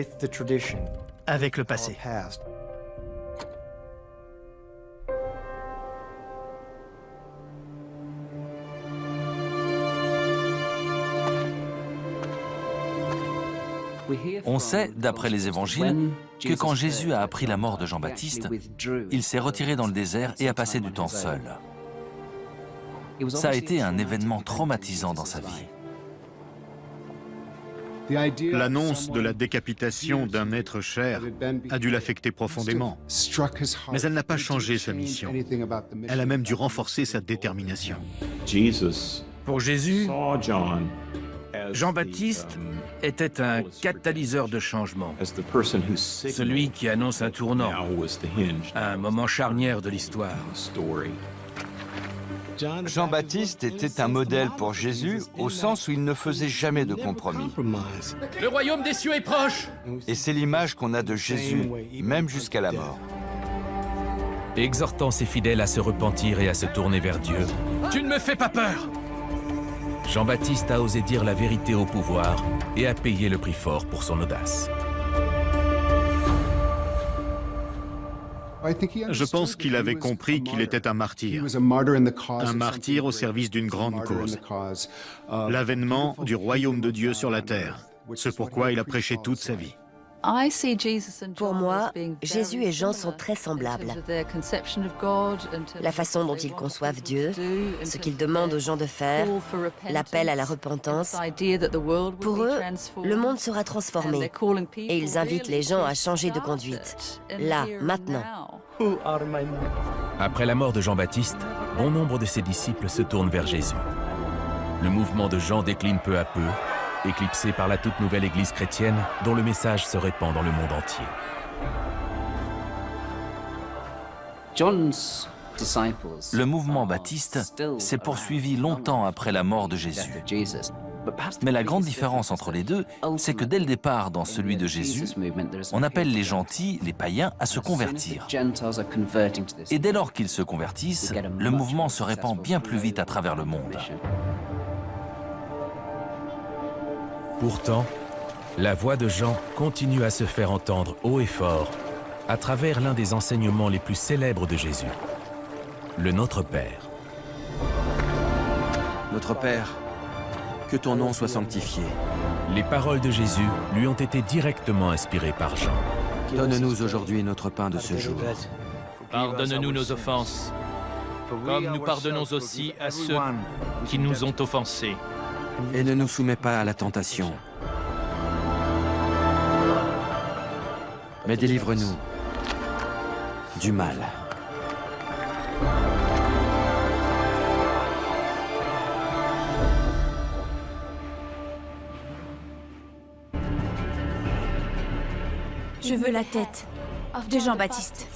avec le passé. On sait, d'après les évangiles, que quand Jésus a appris la mort de Jean-Baptiste, il s'est retiré dans le désert et a passé du temps seul. Ça a été un événement traumatisant dans sa vie. L'annonce de la décapitation d'un être cher a dû l'affecter profondément. Mais elle n'a pas changé sa mission. Elle a même dû renforcer sa détermination. Pour Jésus, Jean-Baptiste était un catalyseur de changement, celui qui annonce un tournant, un moment charnière de l'histoire. Jean-Baptiste était un modèle pour Jésus au sens où il ne faisait jamais de compromis. Le royaume des cieux est proche! Et c'est l'image qu'on a de Jésus, même jusqu'à la mort. Exhortant ses fidèles à se repentir et à se tourner vers Dieu, Tu ne me fais pas peur! Jean-Baptiste a osé dire la vérité au pouvoir et a payé le prix fort pour son audace. Je pense qu'il avait compris qu'il était un martyr au service d'une grande cause, l'avènement du royaume de Dieu sur la terre, ce pourquoi il a prêché toute sa vie. Pour moi, Jésus et Jean sont très semblables. La façon dont ils conçoivent Dieu, ce qu'ils demandent aux gens de faire, l'appel à la repentance. Pour eux, le monde sera transformé et ils invitent les gens à changer de conduite. Là, maintenant. Après la mort de Jean-Baptiste, bon nombre de ses disciples se tournent vers Jésus. Le mouvement de Jean décline peu à peu, éclipsé par la toute nouvelle Église chrétienne dont le message se répand dans le monde entier. Le mouvement baptiste s'est poursuivi longtemps après la mort de Jésus. Mais la grande différence entre les deux, c'est que dès le départ, dans celui de Jésus, on appelle les gentils, les païens, à se convertir. Et dès lors qu'ils se convertissent, le mouvement se répand bien plus vite à travers le monde. Pourtant, la voix de Jean continue à se faire entendre haut et fort à travers l'un des enseignements les plus célèbres de Jésus, le Notre Père. Notre Père, que ton nom soit sanctifié. Les paroles de Jésus lui ont été directement inspirées par Jean. Donne-nous aujourd'hui notre pain de ce jour. Pardonne-nous nos offenses, comme nous pardonnons aussi à ceux qui nous ont offensés. Et ne nous soumets pas à la tentation, mais délivre-nous du mal. Je veux la tête de Jean-Baptiste.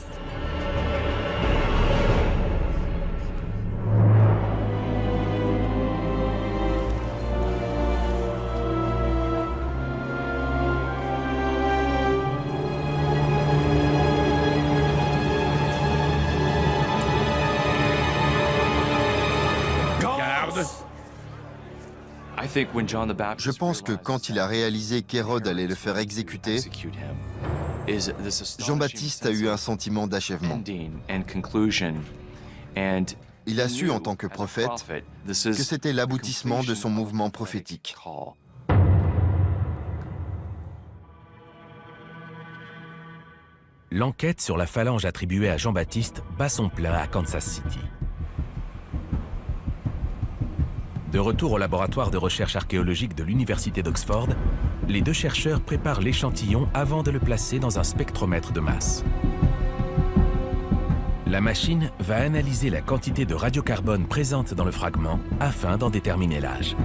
Je pense que quand il a réalisé qu'Hérode allait le faire exécuter, Jean-Baptiste a eu un sentiment d'achèvement. Il a su, en tant que prophète, que c'était l'aboutissement de son mouvement prophétique. L'enquête sur la phalange attribuée à Jean-Baptiste bat son plein à Kansas City. De retour au laboratoire de recherche archéologique de l'Université d'Oxford, les deux chercheurs préparent l'échantillon avant de le placer dans un spectromètre de masse. La machine va analyser la quantité de radiocarbone présente dans le fragment afin d'en déterminer l'âge.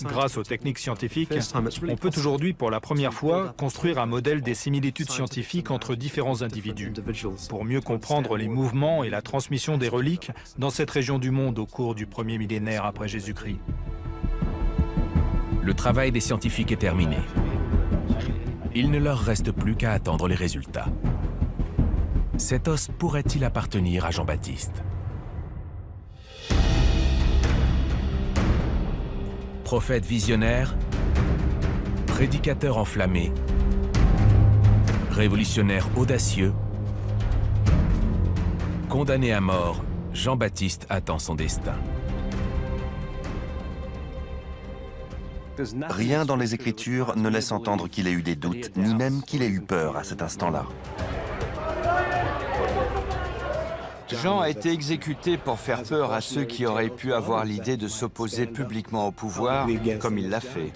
Grâce aux techniques scientifiques, on peut aujourd'hui pour la première fois construire un modèle des similitudes scientifiques entre différents individus, pour mieux comprendre les mouvements et la transmission des reliques dans cette région du monde au cours du premier millénaire après Jésus-Christ. Le travail des scientifiques est terminé. Il ne leur reste plus qu'à attendre les résultats. Cet os pourrait-il appartenir à Jean-Baptiste ? Prophète visionnaire, prédicateur enflammé, révolutionnaire audacieux, condamné à mort, Jean-Baptiste attend son destin. Rien dans les Écritures ne laisse entendre qu'il ait eu des doutes, ni même qu'il ait eu peur à cet instant-là. Jean a été exécuté pour faire peur à ceux qui auraient pu avoir l'idée de s'opposer publiquement au pouvoir, comme il l'a fait.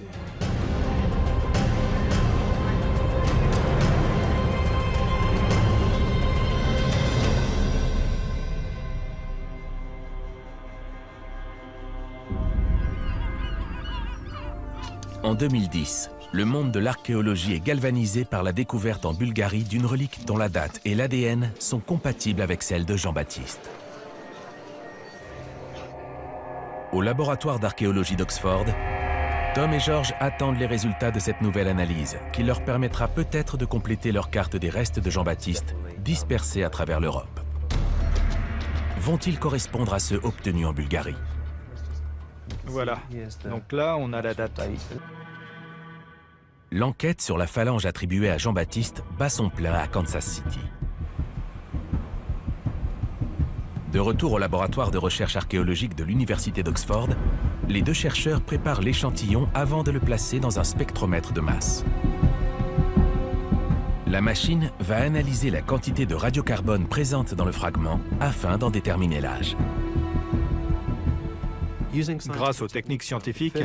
En 2010, le monde de l'archéologie est galvanisé par la découverte en Bulgarie d'une relique dont la date et l'ADN sont compatibles avec celle de Jean-Baptiste. Au laboratoire d'archéologie d'Oxford, Tom et George attendent les résultats de cette nouvelle analyse qui leur permettra peut-être de compléter leur carte des restes de Jean-Baptiste dispersés à travers l'Europe. Vont-ils correspondre à ceux obtenus en Bulgarie? Voilà, donc là on a la date. L'enquête sur la phalange attribuée à Jean-Baptiste bat son plein à Kansas City. De retour au laboratoire de recherche archéologique de l'Université d'Oxford, les deux chercheurs préparent l'échantillon avant de le placer dans un spectromètre de masse. La machine va analyser la quantité de radiocarbone présente dans le fragment afin d'en déterminer l'âge. Grâce aux techniques scientifiques,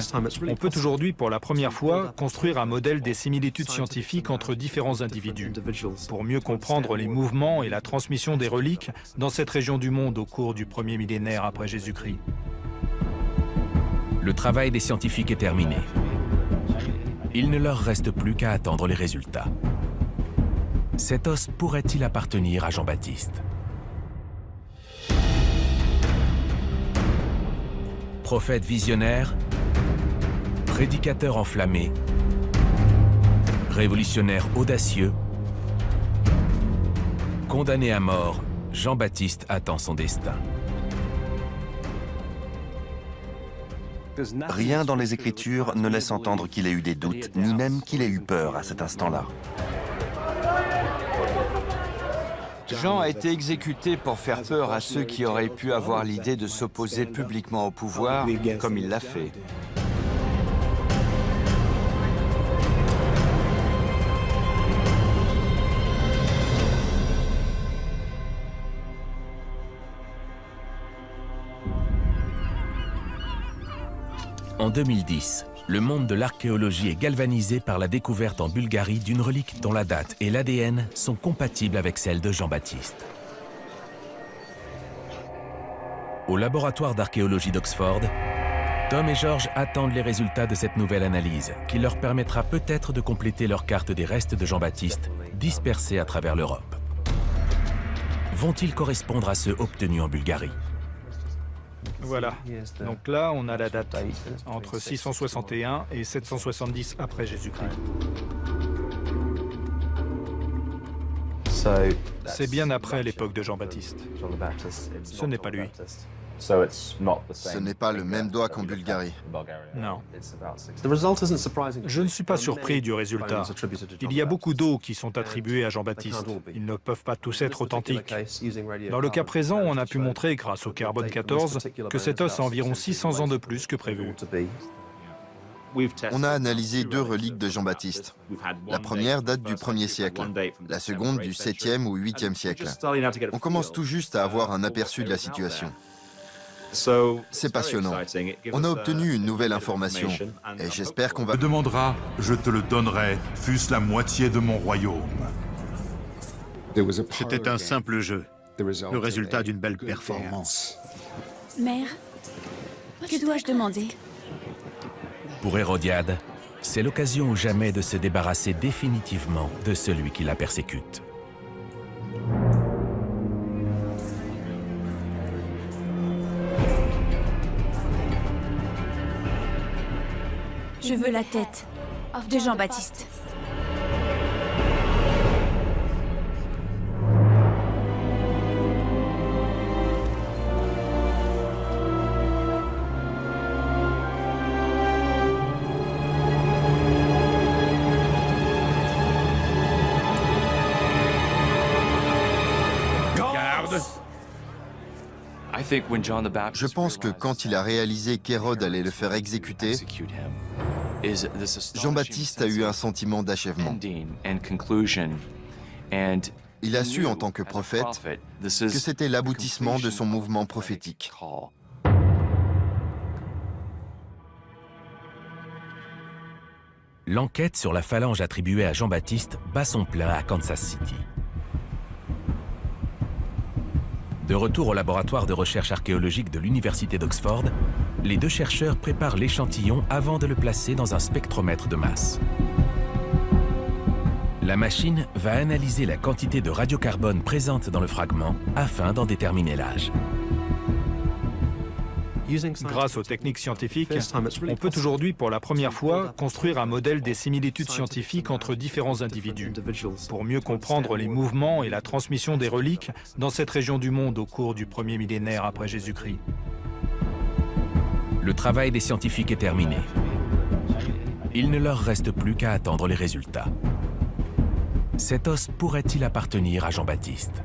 on peut aujourd'hui pour la première fois construire un modèle des similitudes scientifiques entre différents individus, pour mieux comprendre les mouvements et la transmission des reliques dans cette région du monde au cours du premier millénaire après Jésus-Christ. Le travail des scientifiques est terminé. Il ne leur reste plus qu'à attendre les résultats. Cet os pourrait-il appartenir à Jean-Baptiste? Prophète visionnaire, prédicateur enflammé, révolutionnaire audacieux, condamné à mort, Jean-Baptiste attend son destin. Rien dans les Écritures ne laisse entendre qu'il ait eu des doutes, ni même qu'il ait eu peur à cet instant-là. Jean a été exécuté pour faire peur à ceux qui auraient pu avoir l'idée de s'opposer publiquement au pouvoir, comme il l'a fait. En 2010, le monde de l'archéologie est galvanisé par la découverte en Bulgarie d'une relique dont la date et l'ADN sont compatibles avec celle de Jean-Baptiste. Au laboratoire d'archéologie d'Oxford, Tom et George attendent les résultats de cette nouvelle analyse qui leur permettra peut-être de compléter leur carte des restes de Jean-Baptiste dispersés à travers l'Europe. Vont-ils correspondre à ceux obtenus en Bulgarie? Voilà, donc là on a la date, entre 661 et 770 après Jésus-Christ. C'est bien après l'époque de Jean-Baptiste. Ce n'est pas lui. Ce n'est pas le même doigt qu'en Bulgarie. Non. Je ne suis pas surpris du résultat. Il y a beaucoup d'eau qui sont attribués à Jean-Baptiste. Ils ne peuvent pas tous être authentiques. Dans le cas présent, on a pu montrer, grâce au carbone 14, que cet os a environ 600 ans de plus que prévu. On a analysé 2 reliques de Jean-Baptiste. La première date du 1er siècle, la seconde du 7e ou 8e siècle. On commence tout juste à avoir un aperçu de la situation. C'est passionnant. On a obtenu une nouvelle information et j'espère qu'on va... Tu me demanderas, je te le donnerai, fût-ce la moitié de mon royaume. C'était un simple jeu, le résultat d'une belle performance. Mère, que dois-je demander? Pour Hérodiade, c'est l'occasion ou jamais de se débarrasser définitivement de celui qui la persécute. Je veux la tête de Jean-Baptiste. Je pense que quand il a réalisé qu'Hérode allait le faire exécuter, Jean-Baptiste a eu un sentiment d'achèvement. Il a su, en tant que prophète, que c'était l'aboutissement de son mouvement prophétique. L'enquête sur la phalange attribuée à Jean-Baptiste bat son plein à Kansas City. De retour au laboratoire de recherche archéologique de l'Université d'Oxford, les deux chercheurs préparent l'échantillon avant de le placer dans un spectromètre de masse. La machine va analyser la quantité de radiocarbone présente dans le fragment afin d'en déterminer l'âge. Grâce aux techniques scientifiques, on peut aujourd'hui pour la première fois construire un modèle des similitudes scientifiques entre différents individus, pour mieux comprendre les mouvements et la transmission des reliques dans cette région du monde au cours du premier millénaire après Jésus-Christ. Le travail des scientifiques est terminé. Il ne leur reste plus qu'à attendre les résultats. Cet os pourrait-il appartenir à Jean-Baptiste?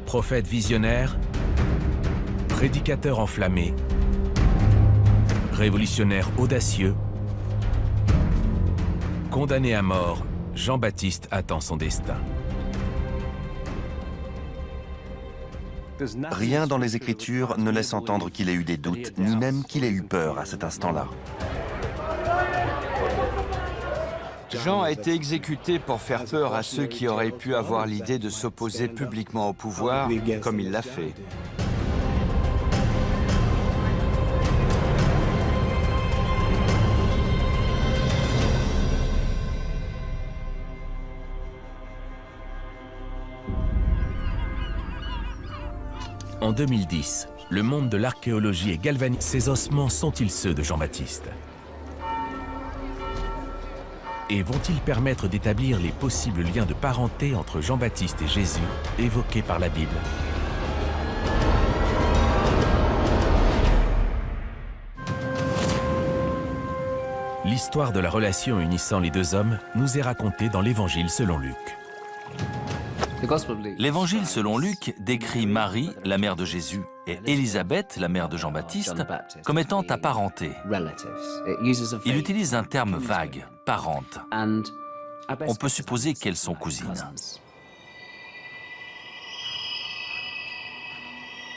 Prophète visionnaire, prédicateur enflammé, révolutionnaire audacieux, condamné à mort, Jean-Baptiste attend son destin. Rien dans les Écritures ne laisse entendre qu'il ait eu des doutes, ni même qu'il ait eu peur à cet instant-là. Jean a été exécuté pour faire peur à ceux qui auraient pu avoir l'idée de s'opposer publiquement au pouvoir, comme il l'a fait. En 2010, le monde de l'archéologie est galvanisé. Ces ossements sont-ils ceux de Jean-Baptiste? Et vont-ils permettre d'établir les possibles liens de parenté entre Jean-Baptiste et Jésus, évoqués par la Bible? L'histoire de la relation unissant les deux hommes nous est racontée dans l'Évangile selon Luc. L'Évangile selon Luc décrit Marie, la mère de Jésus, et Élisabeth, la mère de Jean-Baptiste, comme étant apparentées. Il utilise un terme vague, parente. On peut supposer qu'elles sont cousines.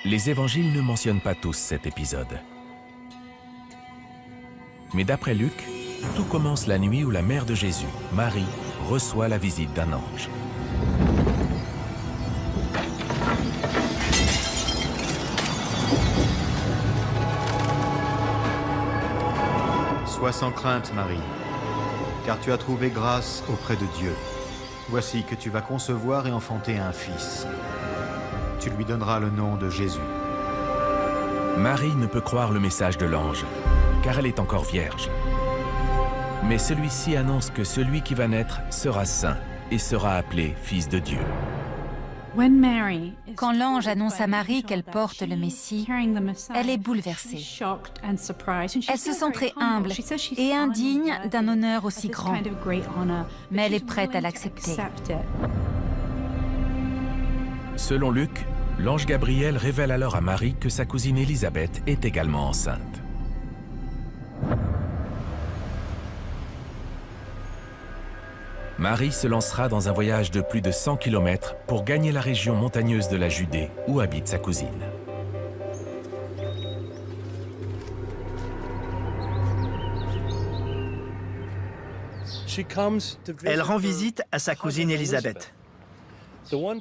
Les évangiles ne mentionnent pas tous cet épisode. Mais d'après Luc, tout commence la nuit où la mère de Jésus, Marie, reçoit la visite d'un ange. Sois sans crainte, Marie, car tu as trouvé grâce auprès de Dieu. Voici que tu vas concevoir et enfanter un fils. Tu lui donneras le nom de Jésus. Marie ne peut croire le message de l'ange, car elle est encore vierge. Mais celui-ci annonce que celui qui va naître sera saint et sera appelé Fils de Dieu. Quand l'ange annonce à Marie qu'elle porte le Messie, elle est bouleversée. Elle se sent très humble et indigne d'un honneur aussi grand, mais elle est prête à l'accepter. Selon Luc, l'ange Gabriel révèle alors à Marie que sa cousine Élisabeth est également enceinte. Marie se lancera dans un voyage de plus de 100 km pour gagner la région montagneuse de la Judée où habite sa cousine. Elle rend visite à sa cousine Élisabeth,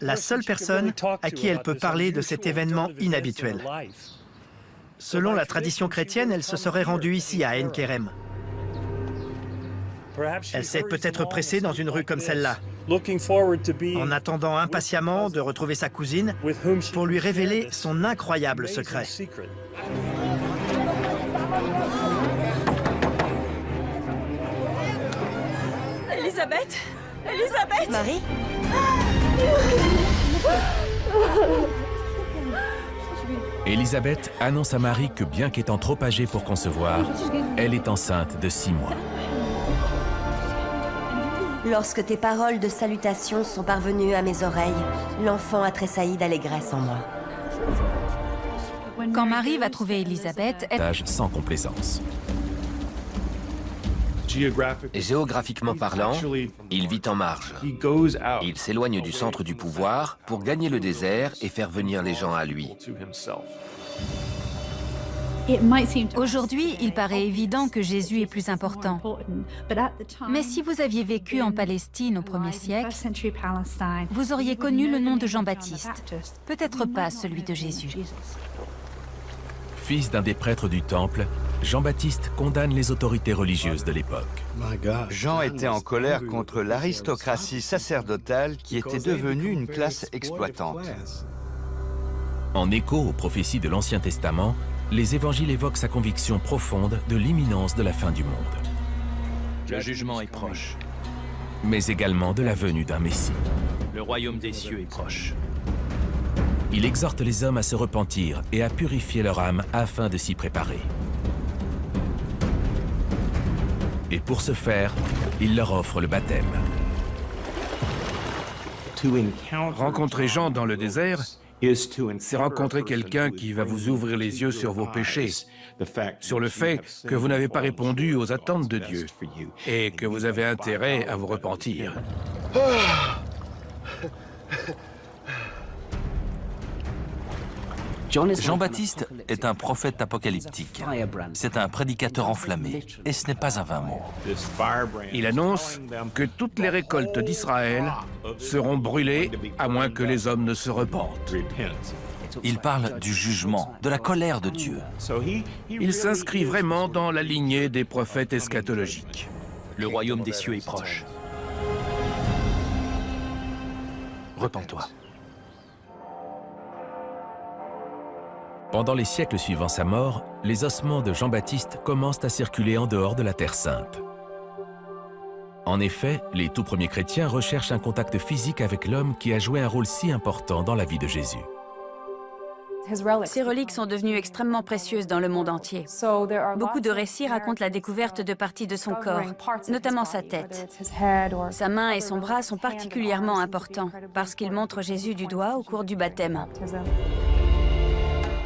la seule personne à qui elle peut parler de cet événement inhabituel. Selon la tradition chrétienne, elle se serait rendue ici à Ein-Kerem. Elle s'est peut-être pressée dans une rue comme celle-là, en attendant impatiemment de retrouver sa cousine pour lui révéler son incroyable secret. Élisabeth! Élisabeth! Marie? Élisabeth annonce à Marie que bien qu'étant trop âgée pour concevoir, elle est enceinte de 6 mois. Lorsque tes paroles de salutation sont parvenues à mes oreilles, l'enfant a tressailli d'allégresse en moi. Quand Marie va trouver Élisabeth, elle... Sans complaisance. Géographiquement parlant, il vit en marge. Il s'éloigne du centre du pouvoir pour gagner le désert et faire venir les gens à lui. Aujourd'hui, il paraît évident que Jésus est plus important. Mais si vous aviez vécu en Palestine au 1er siècle, vous auriez connu le nom de Jean-Baptiste, peut-être pas celui de Jésus. Fils d'un des prêtres du temple, Jean-Baptiste condamne les autorités religieuses de l'époque. Jean était en colère contre l'aristocratie sacerdotale qui était devenue une classe exploitante. En écho aux prophéties de l'Ancien Testament, les évangiles évoquent sa conviction profonde de l'imminence de la fin du monde. Le jugement est proche. Mais également de la venue d'un Messie. Le royaume des cieux est proche. Il exhorte les hommes à se repentir et à purifier leur âme afin de s'y préparer. Et pour ce faire, il leur offre le baptême. Rencontrer Jean dans le désert, c'est rencontrer quelqu'un qui va vous ouvrir les yeux sur vos péchés, sur le fait que vous n'avez pas répondu aux attentes de Dieu et que vous avez intérêt à vous repentir. Jean-Baptiste est un prophète apocalyptique. C'est un prédicateur enflammé, et ce n'est pas un vain mot. Il annonce que toutes les récoltes d'Israël seront brûlées à moins que les hommes ne se repentent. Il parle du jugement, de la colère de Dieu. Il s'inscrit vraiment dans la lignée des prophètes eschatologiques. Le royaume des cieux est proche. Repens-toi. Pendant les siècles suivant sa mort, les ossements de Jean-Baptiste commencent à circuler en dehors de la Terre Sainte. En effet, les tout premiers chrétiens recherchent un contact physique avec l'homme qui a joué un rôle si important dans la vie de Jésus. Ces reliques sont devenues extrêmement précieuses dans le monde entier. Beaucoup de récits racontent la découverte de parties de son corps, notamment sa tête. Sa main et son bras sont particulièrement importants parce qu'ils montrent Jésus du doigt au cours du baptême.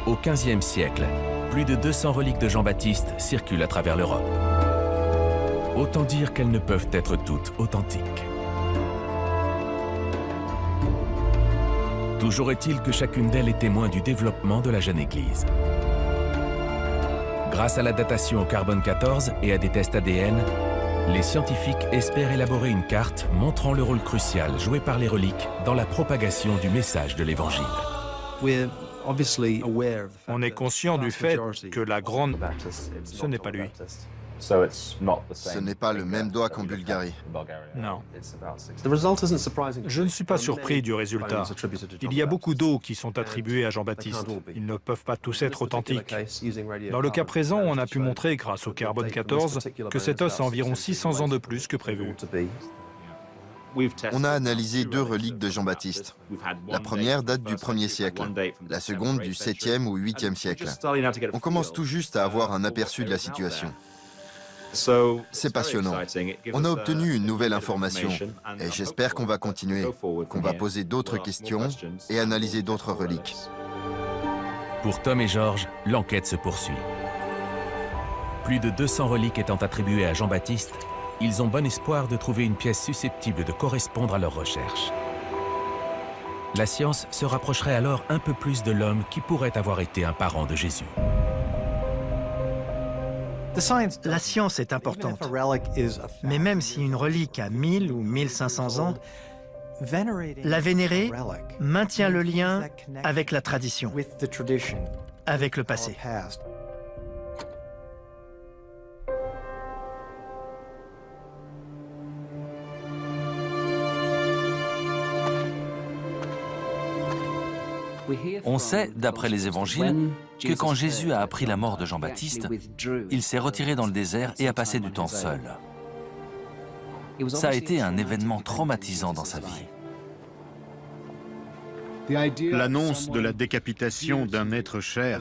Au XVe siècle, plus de 200 reliques de Jean-Baptiste circulent à travers l'Europe. Autant dire qu'elles ne peuvent être toutes authentiques. Toujours est-il que chacune d'elles est témoin du développement de la jeune Église. Grâce à la datation au carbone 14 et à des tests ADN, les scientifiques espèrent élaborer une carte montrant le rôle crucial joué par les reliques dans la propagation du message de l'Évangile. On est conscient du fait que la grande... Ce n'est pas lui. Ce n'est pas le même doigt qu'en Bulgarie. Non. Je ne suis pas surpris du résultat. Il y a beaucoup d'eau qui sont attribuées à Jean-Baptiste. Ils ne peuvent pas tous être authentiques. Dans le cas présent, on a pu montrer, grâce au carbone 14, que cet os a environ 600 ans de plus que prévu. On a analysé 2 reliques de Jean-Baptiste. La première date du 1er siècle, la seconde du 7e ou 8e siècle. On commence tout juste à avoir un aperçu de la situation. C'est passionnant. On a obtenu une nouvelle information et j'espère qu'on va continuer, qu'on va poser d'autres questions et analyser d'autres reliques. Pour Tom et Georges, l'enquête se poursuit. Plus de 200 reliques étant attribuées à Jean-Baptiste, ils ont bon espoir de trouver une pièce susceptible de correspondre à leurs recherches. La science se rapprocherait alors un peu plus de l'homme qui pourrait avoir été un parent de Jésus. La science est importante, mais même si une relique a 1000 ou 1500 ans, la vénérer maintient le lien avec la tradition, avec le passé. On sait, d'après les évangiles, que quand Jésus a appris la mort de Jean-Baptiste, il s'est retiré dans le désert et a passé du temps seul. Ça a été un événement traumatisant dans sa vie. L'annonce de la décapitation d'un être cher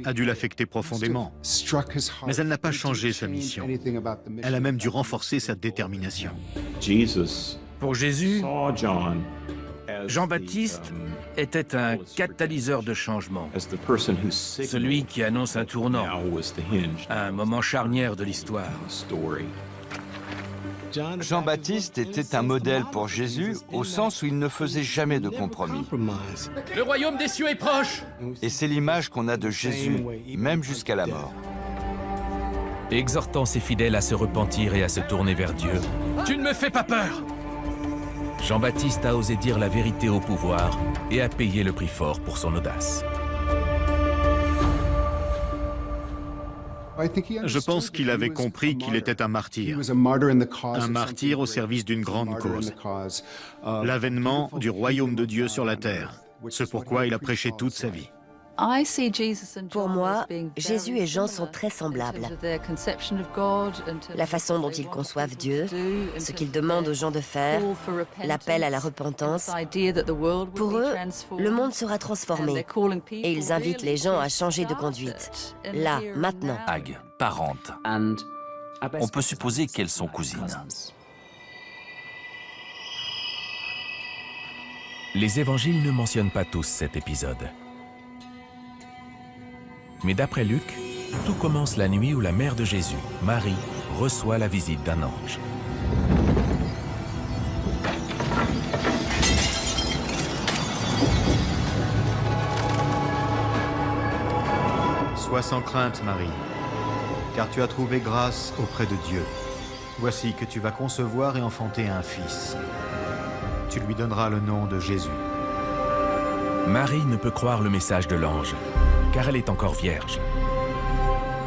a dû l'affecter profondément. Mais elle n'a pas changé sa mission. Elle a même dû renforcer sa détermination. Pour Jésus, Jean-Baptiste était un catalyseur de changement, celui qui annonce un tournant, un moment charnière de l'histoire. Jean-Baptiste était un modèle pour Jésus au sens où il ne faisait jamais de compromis. Le royaume des cieux est proche! Et c'est l'image qu'on a de Jésus, même jusqu'à la mort. Exhortant ses fidèles à se repentir et à se tourner vers Dieu, Tu ne me fais pas peur! Jean-Baptiste a osé dire la vérité au pouvoir et a payé le prix fort pour son audace. Je pense qu'il avait compris qu'il était un martyr au service d'une grande cause, l'avènement du royaume de Dieu sur la terre, ce pourquoi il a prêché toute sa vie. Pour moi, Jésus et Jean sont très semblables. La façon dont ils conçoivent Dieu, ce qu'ils demandent aux gens de faire, l'appel à la repentance. Pour eux, le monde sera transformé et ils invitent les gens à changer de conduite. Là, maintenant. Ag, parente. On peut supposer qu'elles sont cousines. Les évangiles ne mentionnent pas tous cet épisode. Mais d'après Luc, tout commence la nuit où la mère de Jésus, Marie, reçoit la visite d'un ange. Sois sans crainte, Marie, car tu as trouvé grâce auprès de Dieu. Voici que tu vas concevoir et enfanter un fils. Tu lui donneras le nom de Jésus. Marie ne peut croire le message de l'ange, car elle est encore vierge.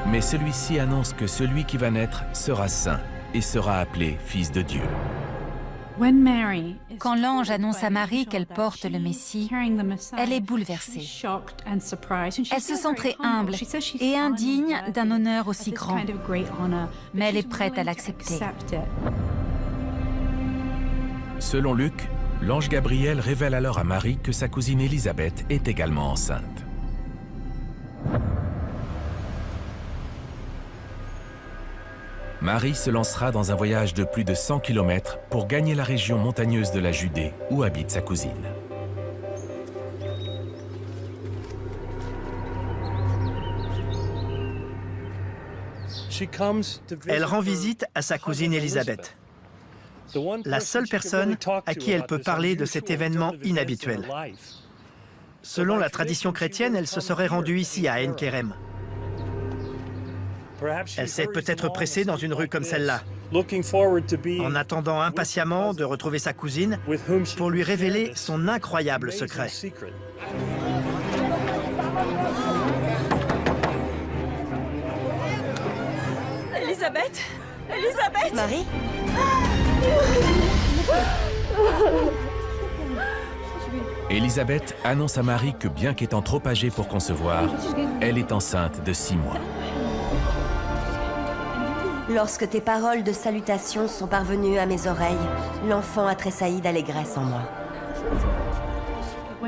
Mais celui-ci annonce que celui qui va naître sera saint et sera appelé Fils de Dieu. Quand l'ange annonce à Marie qu'elle porte le Messie, elle est bouleversée. Elle se sent très humble et indigne d'un honneur aussi grand, mais elle est prête à l'accepter. Selon Luc, l'ange Gabriel révèle alors à Marie que sa cousine Élisabeth est également enceinte. Marie se lancera dans un voyage de plus de 100 km pour gagner la région montagneuse de la Judée où habite sa cousine. Elle rend visite à sa cousine Élisabeth, la seule personne à qui elle peut parler de cet événement inhabituel. Selon la tradition chrétienne, elle se serait rendue ici à Ein-Kerem. Elle s'est peut-être pressée dans une rue comme celle-là, en attendant impatiemment de retrouver sa cousine pour lui révéler son incroyable secret. Élisabeth! Élisabeth! Marie? Élisabeth annonce à Marie que bien qu'étant trop âgée pour concevoir, elle est enceinte de 6 mois. Lorsque tes paroles de salutation sont parvenues à mes oreilles, l'enfant a tressailli d'allégresse en moi.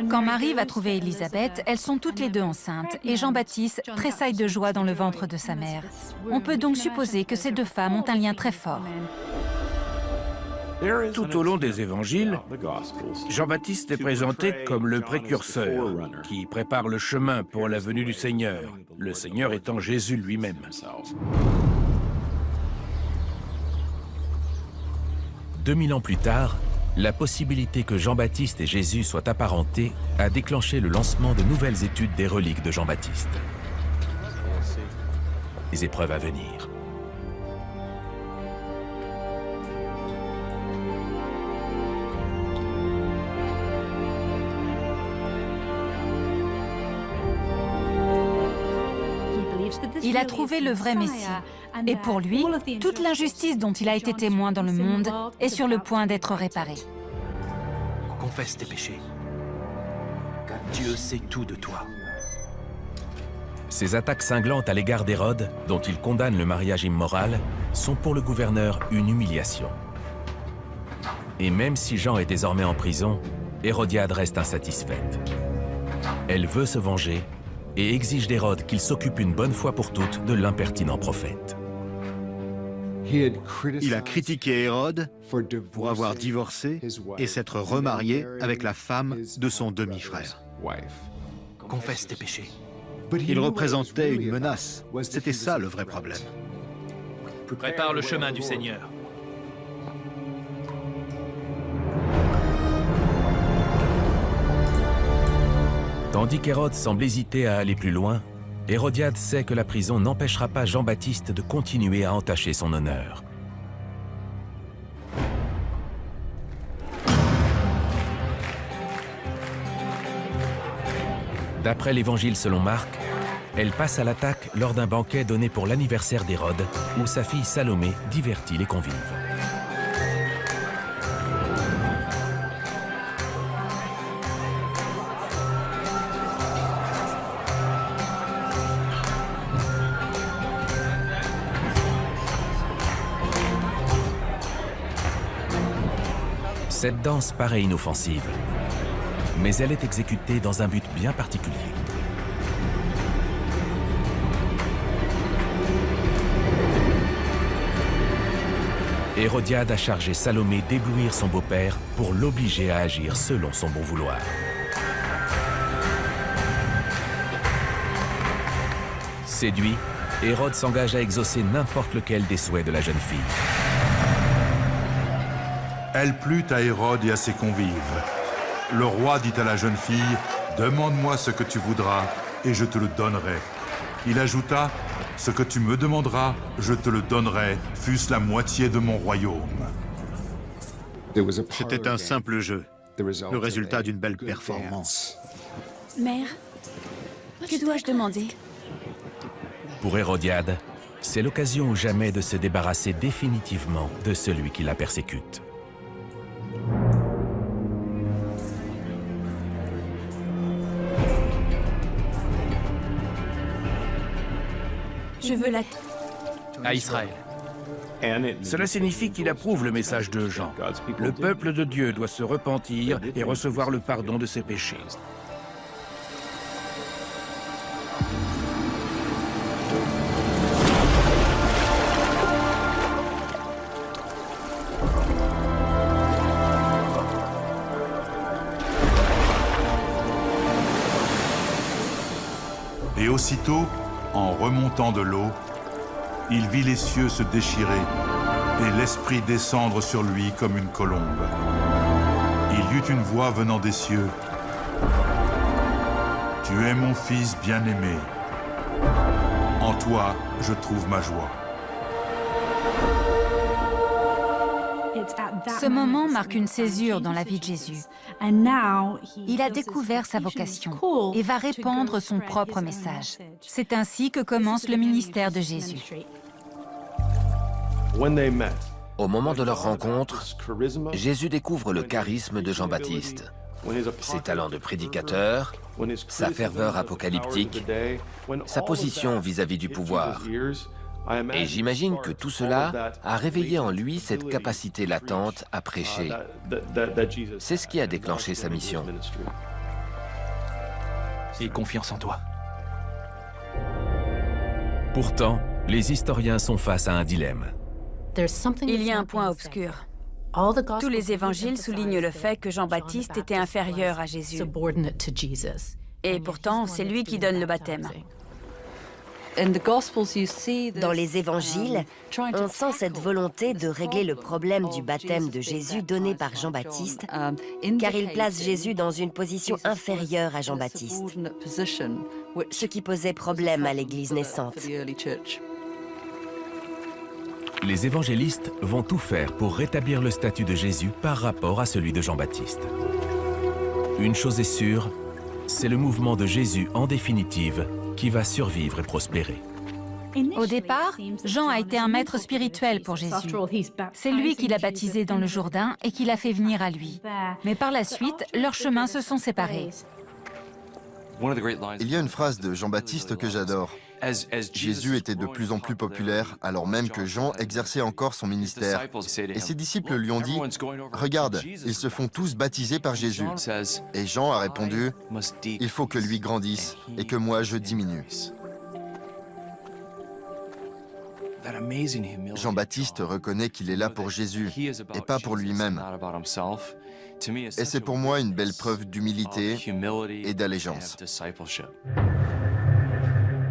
Quand Marie va trouver Élisabeth, elles sont toutes les deux enceintes et Jean-Baptiste tressaille de joie dans le ventre de sa mère. On peut donc supposer que ces deux femmes ont un lien très fort. Tout au long des évangiles, Jean-Baptiste est présenté comme le précurseur qui prépare le chemin pour la venue du Seigneur, le Seigneur étant Jésus lui-même. 2000 ans plus tard, la possibilité que Jean-Baptiste et Jésus soient apparentés a déclenché le lancement de nouvelles études des reliques de Jean-Baptiste. Les épreuves à venir. Il a trouvé le vrai Messie. Et pour lui, toute l'injustice dont il a été témoin dans le monde est sur le point d'être réparée. Confesse tes péchés. Dieu sait tout de toi. Ces attaques cinglantes à l'égard d'Hérode, dont il condamne le mariage immoral, sont pour le gouverneur une humiliation. Et même si Jean est désormais en prison, Hérodiade reste insatisfaite. Elle veut se venger et exige d'Hérode qu'il s'occupe une bonne fois pour toutes de l'impertinent prophète. Il a critiqué Hérode pour avoir divorcé et s'être remarié avec la femme de son demi-frère. Confesse tes péchés. Il représentait une menace. C'était ça le vrai problème. Prépare le chemin du Seigneur. Tandis qu'Hérode semble hésiter à aller plus loin, Hérodiade sait que la prison n'empêchera pas Jean-Baptiste de continuer à entacher son honneur. D'après l'Évangile selon Marc, elle passe à l'attaque lors d'un banquet donné pour l'anniversaire d'Hérode, où sa fille Salomé divertit les convives. Cette danse paraît inoffensive, mais elle est exécutée dans un but bien particulier. Hérodiade a chargé Salomé d'éblouir son beau-père pour l'obliger à agir selon son bon vouloir. Séduit, Hérode s'engage à exaucer n'importe lequel des souhaits de la jeune fille. Elle plut à Hérode et à ses convives. Le roi dit à la jeune fille, « Demande-moi ce que tu voudras, et je te le donnerai. » Il ajouta, « Ce que tu me demanderas, je te le donnerai, fût-ce la moitié de mon royaume. » C'était un simple jeu, le résultat d'une belle performance. Mère, que dois-je demander? Pour Hérodiade, c'est l'occasion ou jamais de se débarrasser définitivement de celui qui la persécute. Je veux la... À Israël. Cela signifie qu'il approuve le message de Jean. Le peuple de Dieu doit se repentir et recevoir le pardon de ses péchés. Et aussitôt, en remontant de l'eau, il vit les cieux se déchirer et l'Esprit descendre sur lui comme une colombe. Il y eut une voix venant des cieux. « Tu es mon Fils bien-aimé. En toi, je trouve ma joie. » Ce moment marque une césure dans la vie de Jésus. Il a découvert sa vocation et va répandre son propre message. C'est ainsi que commence le ministère de Jésus. Au moment de leur rencontre, Jésus découvre le charisme de Jean-Baptiste. Ses talents de prédicateur, sa ferveur apocalyptique, sa position vis-à-vis du pouvoir. Et j'imagine que tout cela a réveillé en lui cette capacité latente à prêcher. C'est ce qui a déclenché sa mission. Et confiance en toi. Pourtant, les historiens sont face à un dilemme. Il y a un point obscur. Tous les évangiles soulignent le fait que Jean-Baptiste était inférieur à Jésus. Et pourtant, c'est lui qui donne le baptême. Dans les évangiles, on sent cette volonté de régler le problème du baptême de Jésus donné par Jean-Baptiste, car il place Jésus dans une position inférieure à Jean-Baptiste, ce qui posait problème à l'Église naissante. Les évangélistes vont tout faire pour rétablir le statut de Jésus par rapport à celui de Jean-Baptiste. Une chose est sûre, c'est le mouvement de Jésus en définitive qui va survivre et prospérer. Au départ, Jean a été un maître spirituel pour Jésus. C'est lui qui l'a baptisé dans le Jourdain et qui l'a fait venir à lui. Mais par la suite, leurs chemins se sont séparés. Il y a une phrase de Jean-Baptiste que j'adore. Jésus était de plus en plus populaire, alors même que Jean exerçait encore son ministère. Et ses disciples lui ont dit, « Regarde, ils se font tous baptiser par Jésus. » Et Jean a répondu, « Il faut que lui grandisse et que moi je diminue. » Jean-Baptiste reconnaît qu'il est là pour Jésus et pas pour lui-même. Et c'est pour moi une belle preuve d'humilité et d'allégeance.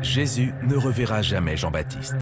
Jésus ne reverra jamais Jean-Baptiste.